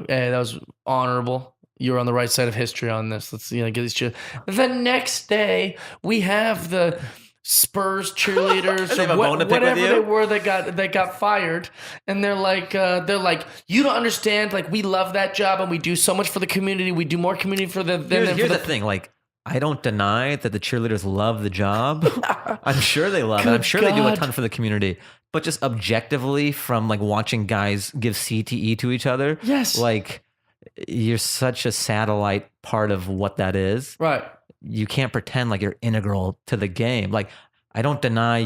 that was honorable. You were on the right side of history on this. Let's get these children. The next day, we have the Spurs cheerleaders They have or a bone to pick with whatever you? they were that got fired, and they're like, you don't understand. Like we love that job and we do so much for the community. We do more community for the. here's the thing. Like, I don't deny that the cheerleaders love the job. I'm sure they love it. I'm sure they do a God. ton for the community. But just objectively, from like watching guys give CTE to each other, Yes. like you're such a satellite part of what that is. Right. You can't pretend like you're integral to the game. Like, I don't deny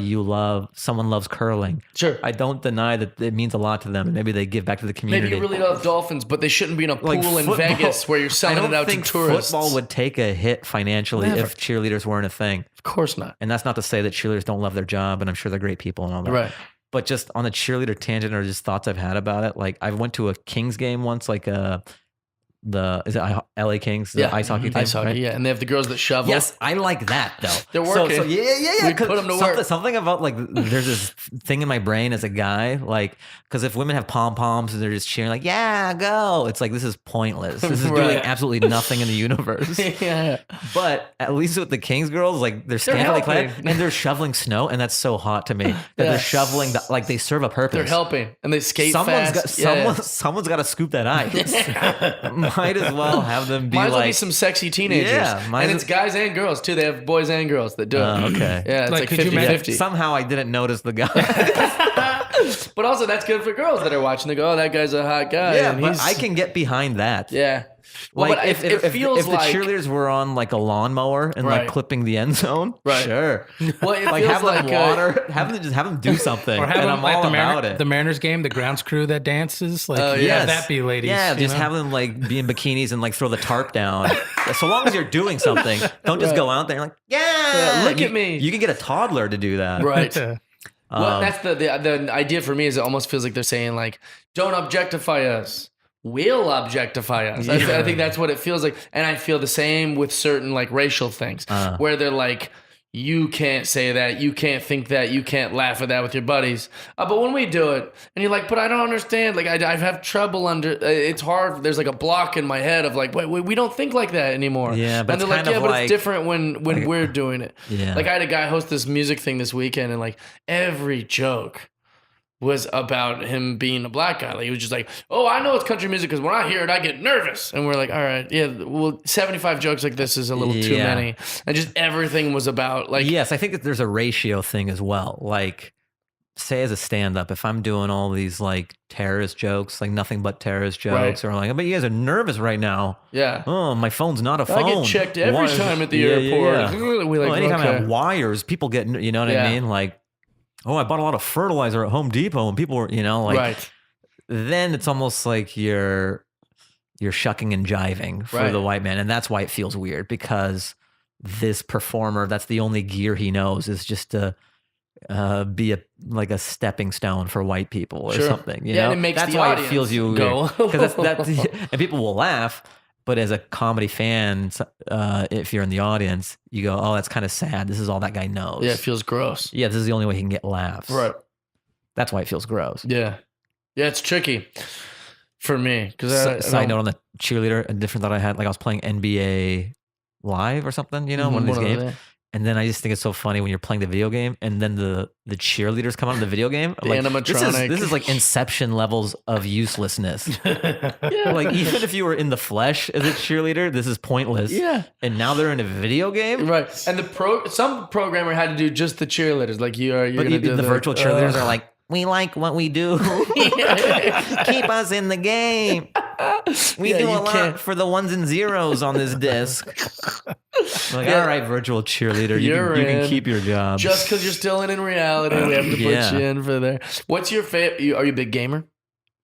someone loves curling. Sure. I don't deny that it means a lot to them, and maybe they give back to the community. Maybe you really love dolphins, but they shouldn't be in a pool Like in football- Vegas where you're I selling don't it out to think tourists. football would take a hit financially Never. if cheerleaders weren't a thing. Of course not. And that's not to say that cheerleaders don't love their job, and I'm sure they're great people and all that. Right. But just on the cheerleader tangent, or just thoughts I've had about it, like I went to a Kings game once, like is it LA Kings, the ice hockey team? Ice hockey, right? yeah. And they have the girls that shovel. Yes, I like that though. They're So working. yeah. We put 'em to work. Something about like there's this thing in my brain as a guy, like because if women have pom poms and they're just cheering like yeah go, it's like this is pointless. This is doing Right. absolutely nothing in the universe. yeah. But at least with the Kings girls, like they're scantily clad helping. and they're shoveling snow, and that's so hot to me that they're Yes. shoveling like they serve a purpose. They're helping. And they skate Someone's fast. someone's got to scoop that ice. Might as well have them be Might as well like be some sexy teenagers. Yeah, might and as- it's guys and girls too. They have boys and girls that do it. okay. Yeah, it's Like, like could you 50 imagine- 50. Somehow I didn't notice the guy. But also, that's good for girls that are watching. They go, oh, that guy's a hot guy. yeah, and but he's, I can get behind that. Yeah. Well, Like but if, it feels if the like. cheerleaders were on like a lawnmower and Right. like clipping the end zone, Right. sure. Well, it Like feels have like them water, have them do something, Or have and them I'm at all the, about it. the Mariners game, the grounds crew that dances. Like, Oh, yeah, yes. that be ladies. Yeah, you just know? have them like be in bikinis and like throw the tarp down. So long as you're doing something, don't just go out there and like, yeah, look You- at me. You can get a toddler to do that. Right. Yeah. Well, that's the idea for me is it almost feels like they're saying like, don't objectify us. We'll objectify us. I think that's what it feels like. And I feel the same with certain like racial things where they're like, you can't say that, you can't think that, you can't laugh at that with your buddies. But when we do it, and you're like, but I don't understand. Like I have trouble it's hard. There's like a block in my head of like, wait, we don't think like that anymore. Yeah, but and they're it's like, kind yeah, of but like- it's different when we're doing it. Yeah. Like I had a guy host this music thing this weekend, and like every joke was about him being a black guy. Like he was just like, oh, I know it's country music because when I hear it, I get nervous. And we're like, all right, yeah, well, 75 jokes like this is a little too many. And just everything was about like. Yes, I think that there's a ratio thing as well. Like, say as a stand-up, if I'm doing all these like terrorist jokes, like nothing but terrorist jokes, or like, but you guys are nervous right now. Yeah. Oh, my phone's not a phone. I get checked every time at the airport. We like, anytime I okay. have wires, people get, you know what I mean? Like, oh, I bought a lot of fertilizer at Home Depot, and people were, you know, like, then it's almost like you're shucking and jiving for the white man. And that's why it feels weird, because this performer, that's the only gear he knows, is just to be a stepping stone for white people or something. You know? And it makes that's the why audience it feels you go. Because that's and people will laugh. But as a comedy fan, if you're in the audience, you go, oh, that's kind of sad. This is all that guy knows. Yeah, it feels gross. Yeah, this is the only way he can get laughs. Right. That's why it feels gross. Yeah. Yeah, it's tricky for me. Because Side note on the cheerleader, a different thought I had, like I was playing NBA Live or something, you know, one of these games. And then I just think it's so funny when you're playing the video game and then the cheerleaders come out of the video game. The like, animatronic. This is like Inception levels of uselessness. Like even if you were in the flesh as a cheerleader, this is pointless. Yeah. And now they're in a video game. Right. And some programmer had to do just the cheerleaders. Like you're but gonna do the virtual cheerleaders are like, we like what we do. Keep us in the game. We do a lot for the ones and zeros on this disc. Like, all right, virtual cheerleader, you can keep your job. Just because you're still in reality, we have to put you in for there. What's your favorite? Are you a big gamer?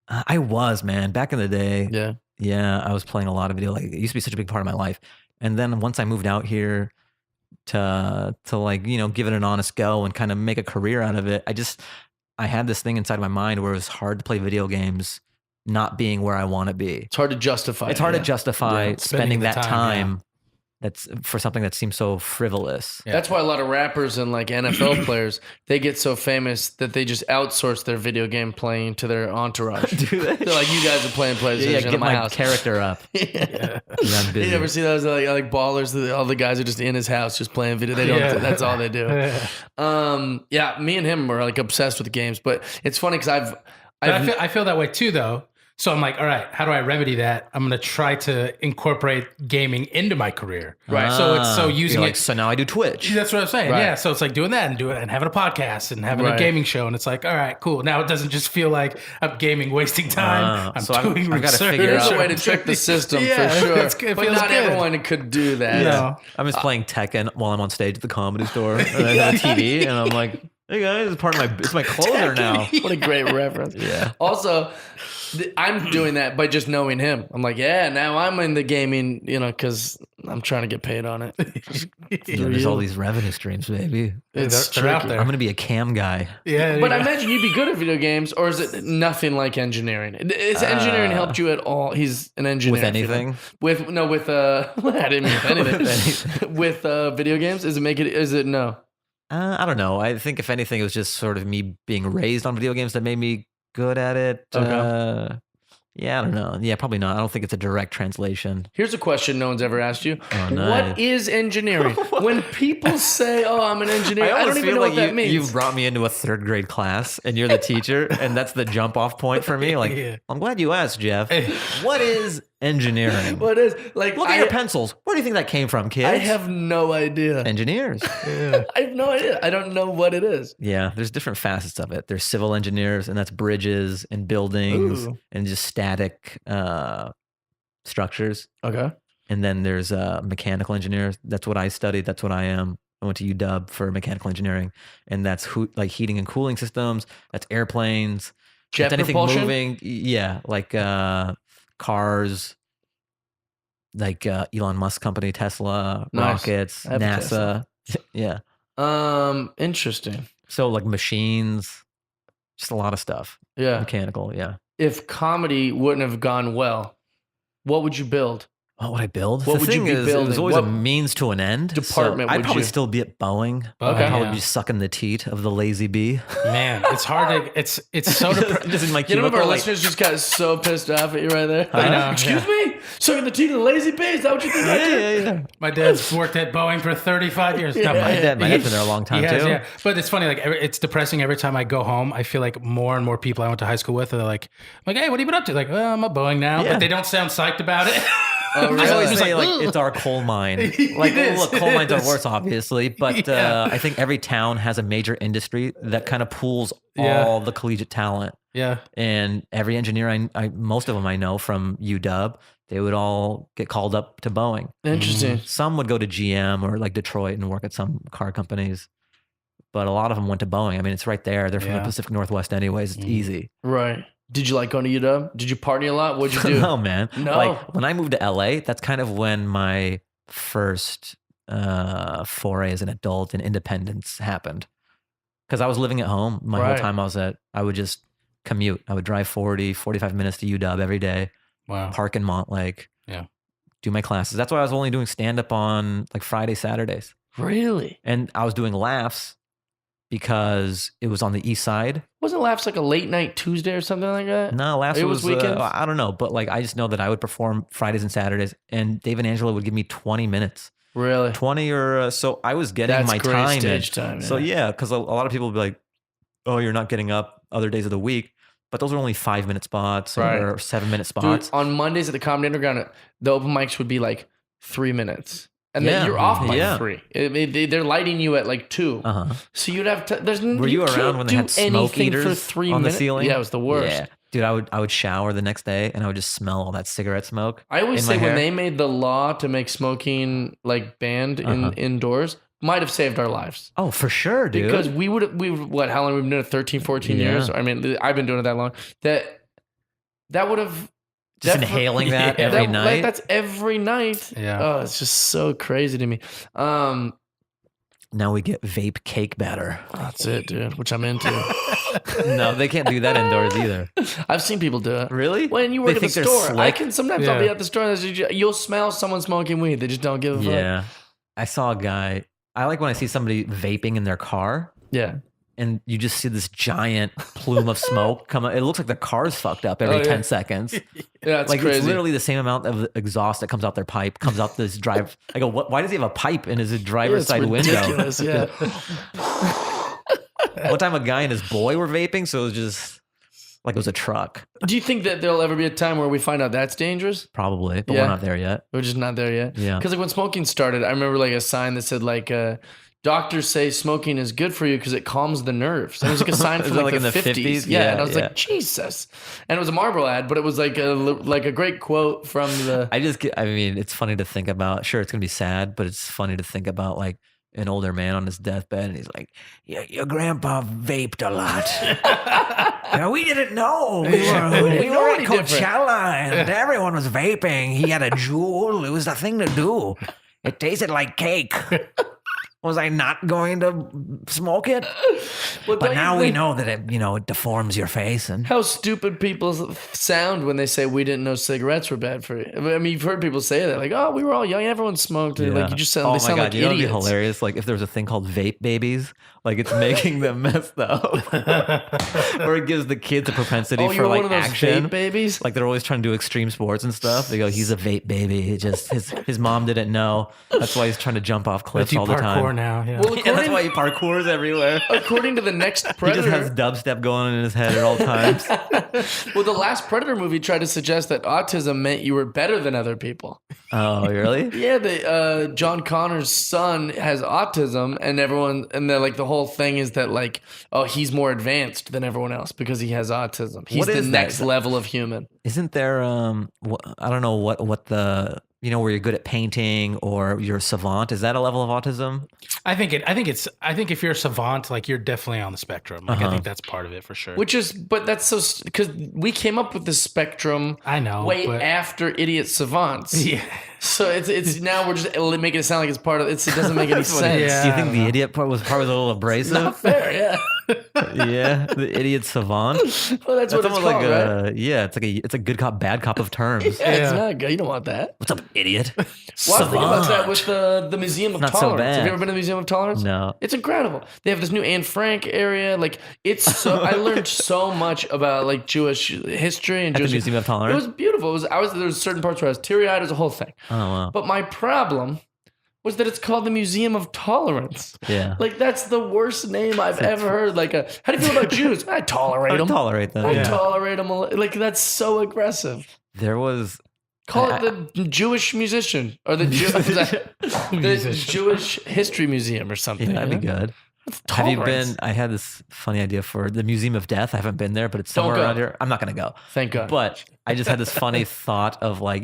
I was, man, back in the day. Yeah. Yeah, I was playing a lot of video. Like it used to be such a big part of my life. And then once I moved out here to like, you know, give it an honest go and kind of make a career out of it, I had this thing inside my mind where it was hard to play video games not being where I want to be. It's hard to justify. It's hard to justify spending that time that's for something that seems so frivolous. Yeah. That's why a lot of rappers and like NFL players, they get so famous that they just outsource their video game playing to their entourage. Do they? They're like, you guys are playing PlayStation get my house. Character up. I'm busy. You ever see those like ballers? All the guys are just in his house just playing video. They don't. That's all they do. Me and him were like obsessed with the games, but it's funny because I feel that way too, though. So I'm like, all right, how do I remedy that? I'm going to try to incorporate gaming into my career. Right. So using it. So now I do Twitch. That's what I'm saying. Right. Yeah. So it's like doing that and having a podcast and having a gaming show. And it's like, all right, cool. Now it doesn't just feel like I'm gaming, wasting time. I'm doing research. There's a way to trick the system for sure. But not everyone could do that. Yeah. I'm just playing Tekken while I'm on stage at the Comedy Store. And I have a TV and I'm like, hey guys, it's my closer now. What a great reference. Yeah. Also, I'm doing that by just knowing him. I'm like, yeah, now I'm in the gaming, you know, because I'm trying to get paid on it. There's all these revenue streams, baby. They're out there. I'm going to be a cam guy. Yeah, but I imagine you'd be good at video games, or is it nothing like engineering? Has engineering helped you at all? He's an engineer. With anything? I didn't mean anything. With video games, is it no? I don't know. I think if anything, it was just sort of me being raised on video games that made me good at it. Okay. Yeah, I don't know. Yeah, probably not. I don't think it's a direct translation. Here's a question no one's ever asked you. Oh, nice. What is engineering? When people say, oh, I'm an engineer, I don't even know what that means. You've brought me into a third grade class and you're the teacher, and that's the jump off point for me. Like, I'm glad you asked, Jeff. What is engineering? What is, like, look at your pencils. Where do you think that came from, kids? I have no idea. Engineers. I have no idea. I don't know what it is. Yeah, there's different facets of it. There's civil engineers, and that's bridges and buildings and just static structures. Okay. And then there's mechanical engineers. That's what I studied. That's what I am. I went to UW for mechanical engineering, and that's like heating and cooling systems. That's airplanes. Jet anything propulsion? Moving. Yeah, like cars, like Elon Musk company, Tesla, rockets, NASA. Yeah. Interesting. So like machines, just a lot of stuff. Yeah. Mechanical. Yeah. If comedy wouldn't have gone well, what would you build? What would I build? What The would you thing be is, building? there's always What a means to an end. department So I'd would probably you- still be at Boeing. Okay. I'd probably Yeah. be sucking the teat of the lazy bee. Man, it's hard to. It's so depressing. Just in my You know, cubicle. our like, listeners just got so pissed off at you right there. I know, Excuse me? Sucking the teeth of the lazy bee? Is that what you think I did? yeah. My dad's worked at Boeing for 35 years. No, My dad's been there a long time He has, too. yeah. But it's funny, like it's depressing every time I go home. I feel like more and more people I went to high school with are like, hey, what have you been up to? Like, well, I'm at Boeing now, Yeah. but they don't sound psyched about it. I always Just say like, like it's our coal mine. Like, look, coal mines are worse, obviously, but Yeah. I think every town has a major industry that kind of pools Yeah. all the collegiate talent. Yeah. And every engineer, most of them I know from UW, they would all get called up to Boeing. Interesting. Some would go to GM or like Detroit and work at some car companies, but a lot of them went to Boeing. I mean, it's right there. They're from the Yeah. Pacific Northwest, anyways. It's easy. Right. Did you like going to UW? Did you party a lot? What'd you do? No, man. No. Like when I moved to LA, that's kind of when my first foray as an adult and independence happened. Because I was living at home my whole Right. time I would just commute. I would drive 45 minutes to UW every day, Wow. park in Montlake, Yeah. do my classes. That's why I was only doing stand up on like Friday, Saturdays. Really? And I was doing laughs because it was on the east side. Wasn't Laughs like a late night Tuesday or something like that? No, laughs It was, was weekends? I don't know, but like I just know that I would perform Fridays and Saturdays, and Dave and Angela would give me 20 minutes, Really? 20 or so. I was getting That's my great time. stage in. time, So yeah. yeah, because a lot of people would be like, "Oh, you're not getting up other days of the week," but those are only 5-minute spots Right. or 7-minute Dude, spots. on Mondays at the Comedy Underground, the open mics would be like 3 minutes. And Yeah. then you're off by Yeah. 3. They're lighting you at like 2. Uh-huh. So you'd have to. Were you around when they had smoke for eaters 3 on the minutes. ceiling? Yeah, it was the worst. Yeah. Dude, I would shower the next day and I would just smell all that cigarette smoke. I always in say my when hair. they made the law to make smoking like banned Uh-huh. indoors, might have saved our lives. Oh, for sure, dude. Because we what, how long we've been doing it? 13, 14 Yeah. years? I mean, I've been doing it that long. That would have. just defi- inhaling that Yeah. every That- night. Like, that's every night. Yeah. Oh, it's just so crazy to me. Now we get vape cake batter. That's it, dude, which I'm into. No, they can't do that indoors either. I've seen people do it. Really? When you work They at the think they're store, I slick? can sometimes I'll Yeah. be at the store and you'll smell someone smoking weed. They just don't give a fuck. Yeah. I saw a guy. I like when I see somebody vaping in their car Yeah. and you just see this giant plume of smoke come out. It looks like the car's fucked up every Oh, yeah. 10 seconds. Yeah, it's Like crazy. it's literally the same amount of exhaust that comes out their pipe, comes out this drive. I go, why does he have a pipe in his Yeah, driver's it's side window? ridiculous. Yeah. One time a guy and his boy were vaping, so it was just like it was a truck. Do you think that there'll ever be a time where we find out that's dangerous? Probably, but Yeah. we're not there yet. We're just not there yet. Yeah. Because like when smoking started, I remember like a sign that said like doctors say smoking is good for you because it calms the nerves. And it was like a sign Is from that like, like the in the 50s. 50s? Yeah. And I was Yeah, like, Jesus. And it was a Marlboro ad, but it was like a great quote from the. I mean, it's funny to think about. Sure, it's gonna be sad, but it's funny to think about like an older man on his deathbed, and he's like, "Yeah, your grandpa vaped a lot. Yeah, we didn't know. We were any at different." Coachella, and everyone was vaping. He had a jewel. It was the thing to do. It tasted like cake. Was I not going to smoke it? Well, But don't now you we think know that it deforms your face, and how stupid people sound when they say we didn't know cigarettes were bad for you. I mean, you've heard people say that, like, "Oh, we were all young, everyone smoked." Like you just sound, Oh they my sound God, like you know what'd be idiots. hilarious? Like if there was a thing called vape babies, like it's making them messed up, or it gives the kids a propensity Oh, for you're like one of those action. vape babies. Like they're always trying to do extreme sports and stuff. They go, "He's a vape baby. He just his mom didn't know. That's why he's trying to jump off I cliffs do all the parkour time." now. Yeah. Well, Yeah, that's why he parkours everywhere. according to the next He Predator, just has dubstep going on in his head at all times. well, the last Predator movie tried to suggest that autism meant you were better than other people. Oh, really? Yeah, the John Connor's son has autism, and the whole thing is that like, oh, he's more advanced than everyone else because he has autism. He's What the is that? next level of human. Isn't there I don't know what the where you're good at painting or you're a savant, is that a level of autism? I think if you're a savant, like you're definitely on the spectrum. Like I think that's part of it for sure. But that's so because we came up with the spectrum. I know, way but- after idiot savants. Yeah. So it's now we're just making it sound like it's part of it. It doesn't make any sense. Yeah. Do you think I the don't know. idiot part was a little abrasive? Not fair, yeah. Yeah, the idiot savant. Well, that's what it's almost called, like right? it's a good cop, bad cop of terms. Yeah, it's Yeah. not good. You don't want that. What's up, idiot? Well, I was thinking about that with Savant. the Museum of Not so Tolerance. bad. Have you ever been to the Museum of Tolerance? No. It's incredible. They have this new Anne Frank area. Like, it's so. I learned so much about like Jewish history and At the Jewish. Museum of It Tolerance? was beautiful. There was certain parts where I was teary eyed. It was a whole thing. Oh, wow. But my problem was that it's called the Museum of Tolerance. Yeah. Like, that's the worst name I've ever heard. Like, how do you feel about Jews? I tolerate I them. tolerate that. I Yeah. tolerate them. Like, that's so aggressive. There was. Call it the Jewish musician or the Jewish History Museum or something. Yeah, that'd be good. Have you been? I had this funny idea for the Museum of Death. I haven't been there, but it's somewhere Don't go. around here. I'm not going to go. Thank God. But I just had this funny thought of like,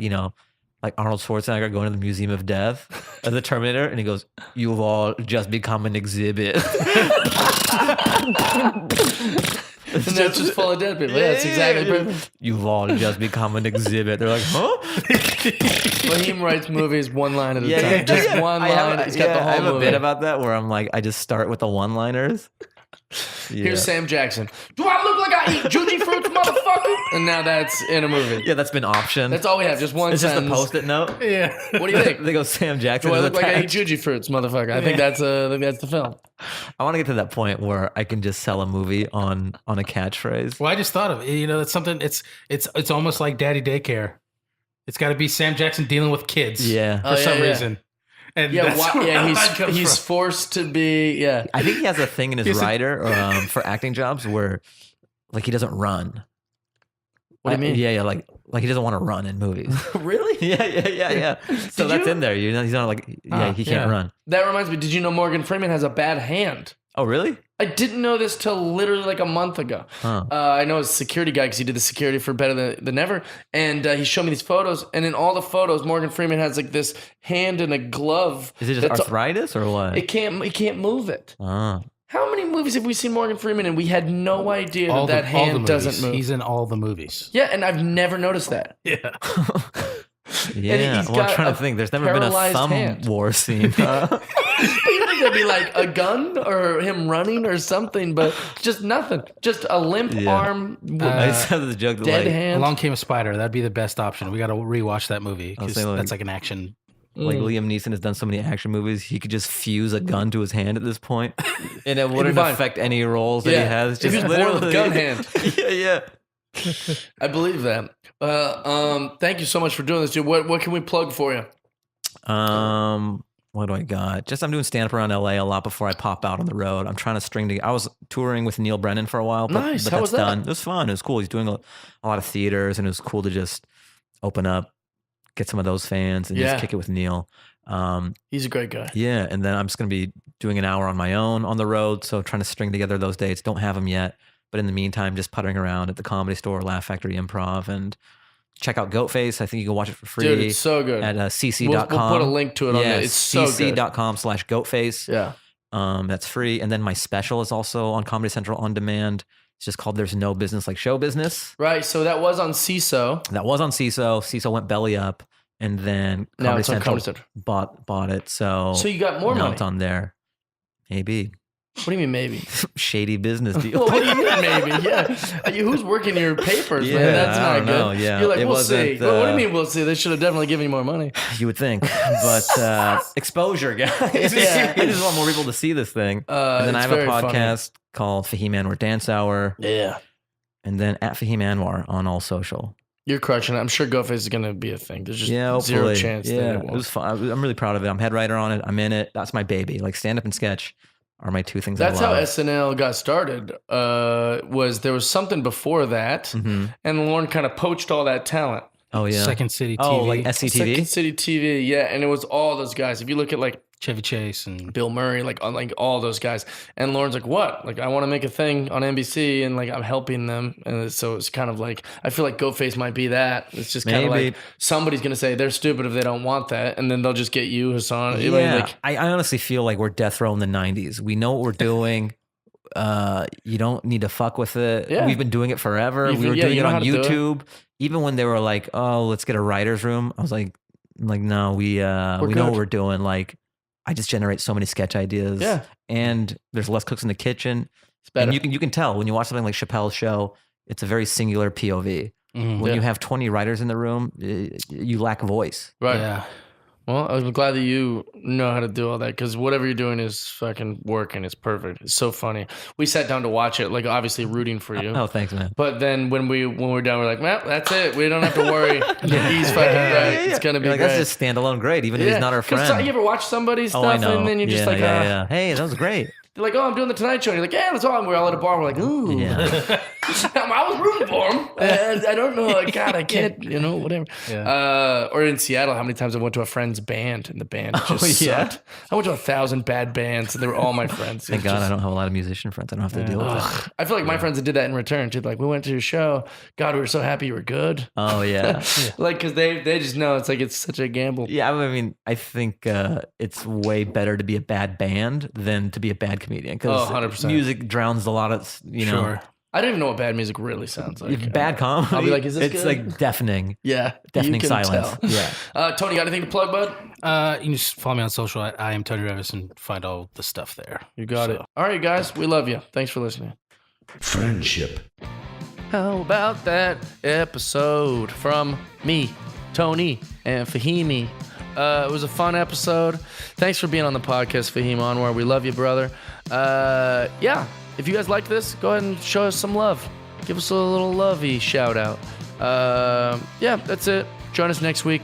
like Arnold Schwarzenegger going to the Museum of Death as the Terminator, and he goes, "You've all just become an exhibit." And that's just full of dead people. Yeah, that's exactly perfect. You've all just become an exhibit. They're like, huh? Fahim writes movies one line at a Yeah, time. yeah, Just yeah. one I have- line. He's got the I have whole a movie. bit about that where I'm like, I just start with the one-liners. Yeah. Here's Sam Jackson. Do I look like I eat Juji fruits, motherfucker? And now that's in a movie. Yeah, that's been optioned. That's all we have. Just one It's just a sentence. post-it note. Yeah. What do you think? They go, Sam Jackson Do I is look like I eat attached. Juji fruits, motherfucker? I think that's the film. I want to get to that point where I can just sell a movie on a catchphrase. Well, I just thought of it. That's something. It's almost like Daddy Daycare. It's got to be Sam Jackson dealing with kids. Yeah. For some yeah. reason. And Yeah, that's where that comes he's from. forced to be. Yeah, I think he has a thing in his He's a- writer for acting jobs where like he doesn't run. What do you mean? Yeah, like he doesn't want to run in movies. really? yeah. So Did that's you- in there. He's not like he can't yeah. run. That reminds me. Did you know Morgan Freeman has a bad hand? Oh, really? I didn't know this till literally like a month ago. Huh. I know he's a security guy because he did the security for Better Than Ever, and he showed me these photos. And in all the photos, Morgan Freeman has like this hand in a glove. Is it just that's- arthritis or what? He can't move it. Oh. How many movies have we seen Morgan Freeman and we had no idea all that the hand movies. doesn't move? He's in all the movies. Yeah, and I've never noticed that. Yeah. Yeah. he's Well, I'm got trying a to think. There's never been a paralyzed thumb hand. war scene. Huh? But you think there'd be like a gun or him running or something, but just nothing. Just a limp Yeah. arm, I just have this joke that dead like, hand. Along Came a Spider. That'd be the best option. We got to rewatch that movie I'll because say, like- that's like an action. like Liam Neeson has done so many action movies, he could just fuse a gun to his hand at this point, and it wouldn't fine. affect any roles that he has. If Just he's born with literally gun hand. yeah. I believe that. Thank you so much for doing this, dude. What can we plug for you? What do I got? Just I'm doing stand up around LA a lot before I pop out on the road. I'm trying to string together. I was touring with Neil Brennan for a while, but, Nice. but How that's was that? done. It was fun. It was cool. He's doing a lot of theaters, and it was cool to just open up, get some of those fans, and Yeah. just kick it with Neil. He's a great guy. Yeah, and then I'm just going to be doing an hour on my own on the road. So trying to string together those dates. Don't have them yet, but in the meantime, just puttering around at the Comedy Store, Laugh Factory, Improv, and check out Goatface. I think you can watch it for free Dude, it's so good. at We'll cc.com. put a link to it on there. It's so good. cc.com/Goatface. Yeah. That's free. And then my special is also on Comedy Central on demand. It's just called There's No Business Like Show Business. Right. So that was on CISO. That was on CISO. CISO went belly up, and then Now Comedy it's on Central Comedy Central. bought it. So So you got more now money. it's on there. Maybe. What do you mean maybe? Shady business deal. Well, what do you mean maybe? Yeah. Who's working your papers, man? Yeah, That's I not don't good. know, yeah. You're like, It we'll see. wasn't, Well, what do you mean we'll see? They should have definitely given you more money. You would think, but exposure, guys. Yeah. I just want more people to see this thing. And then I it's have a very funny. podcast called Fahim Anwar Dance Hour, Yeah. and then at Fahim Anwar on all social. You're crushing it. I'm sure GoFace is going to be a thing. There's just Yeah, zero hopefully. chance Yeah, that it it won't. was fun. I'm really proud of it. I'm head writer on it. I'm in it. That's my baby. Like stand up and sketch are my two things. That's I how love. SNL got started. Was there was something before that, Mhm. and Lauren kind of poached all that talent. Oh yeah. Second City TV. Oh, like SCTV. Second City TV, yeah, and it was all those guys. If you look at like Chevy Chase and Bill Murray, like all those guys, and Lauren's like, "What? Like, I want to make a thing on NBC, and like I'm helping them." And so it's kind of like I feel like GoFace might be that. It's just kind of Maybe. like somebody's gonna say they're stupid if they don't want that, and then they'll just get you, Hassan. You know, Yeah, like, I honestly feel like we're death row in the '90s. We know what we're doing. You don't need to fuck with it. Yeah. We've been doing it forever. You We were yeah, doing you it know how on to do it. YouTube. Even when they were like, "Oh, let's get a writer's room," I was like, no, we know good. what we're doing. Like, I just generate so many sketch ideas. Yeah. and there's less cooks in the kitchen. It's better. And you can tell when you watch something like Chappelle's show, it's a very singular POV. When you have 20 writers in the room, you lack voice. Right. Yeah. Well, I'm glad that you know how to do all that because whatever you're doing is fucking working. It's perfect. It's so funny. We sat down to watch it, like obviously rooting for you. Oh, thanks, man. But then when we're done, we're like, well, that's it. We don't have to worry. He's fucking great. It's gonna be Like, great. that's just standalone great, even if he's not our 'Cause friend. you ever watch somebody's Oh, stuff I know. and then you're just like, yeah. Hey, that was great. they're like, oh, I'm doing the Tonight Show. And you're like, yeah, that's all. And we're all at a bar. And we're like, ooh. Yeah. I was rooting for him. I don't know. God, I can't, whatever. Yeah. Or in Seattle, how many times I went to a friend's band and the band just sucked. I went to 1,000 bad bands and they were all my friends. Thank God I don't have a lot of musician friends. I don't have to deal with that. I feel like my friends that did that in return too. Like, we went to your show. God, we were so happy you were good. Oh, yeah. Like, because they just know it's like it's such a gamble. Yeah, I mean, I think it's way better to be a bad band than to be a bad comedian because 100%. music drowns a lot of, Sure. I don't even know what bad music really sounds like. Bad comedy. I'll be like, is this it's good? like deafening. Yeah. Deafening you can silence. tell. Yeah. Tony, got anything to plug, bud? You can just follow me on social. I am Tony Reavis and find all the stuff there. You got it. All right, guys. We love you. Thanks for listening. Friendship. How about that episode from me, Tony, and Fahimi? It was a fun episode. Thanks for being on the podcast, FAHIM ANWAR. We love you, brother. Yeah, if you guys like this, go ahead and show us some love. Give us a little lovey shout out. Yeah, that's it. Join us next week.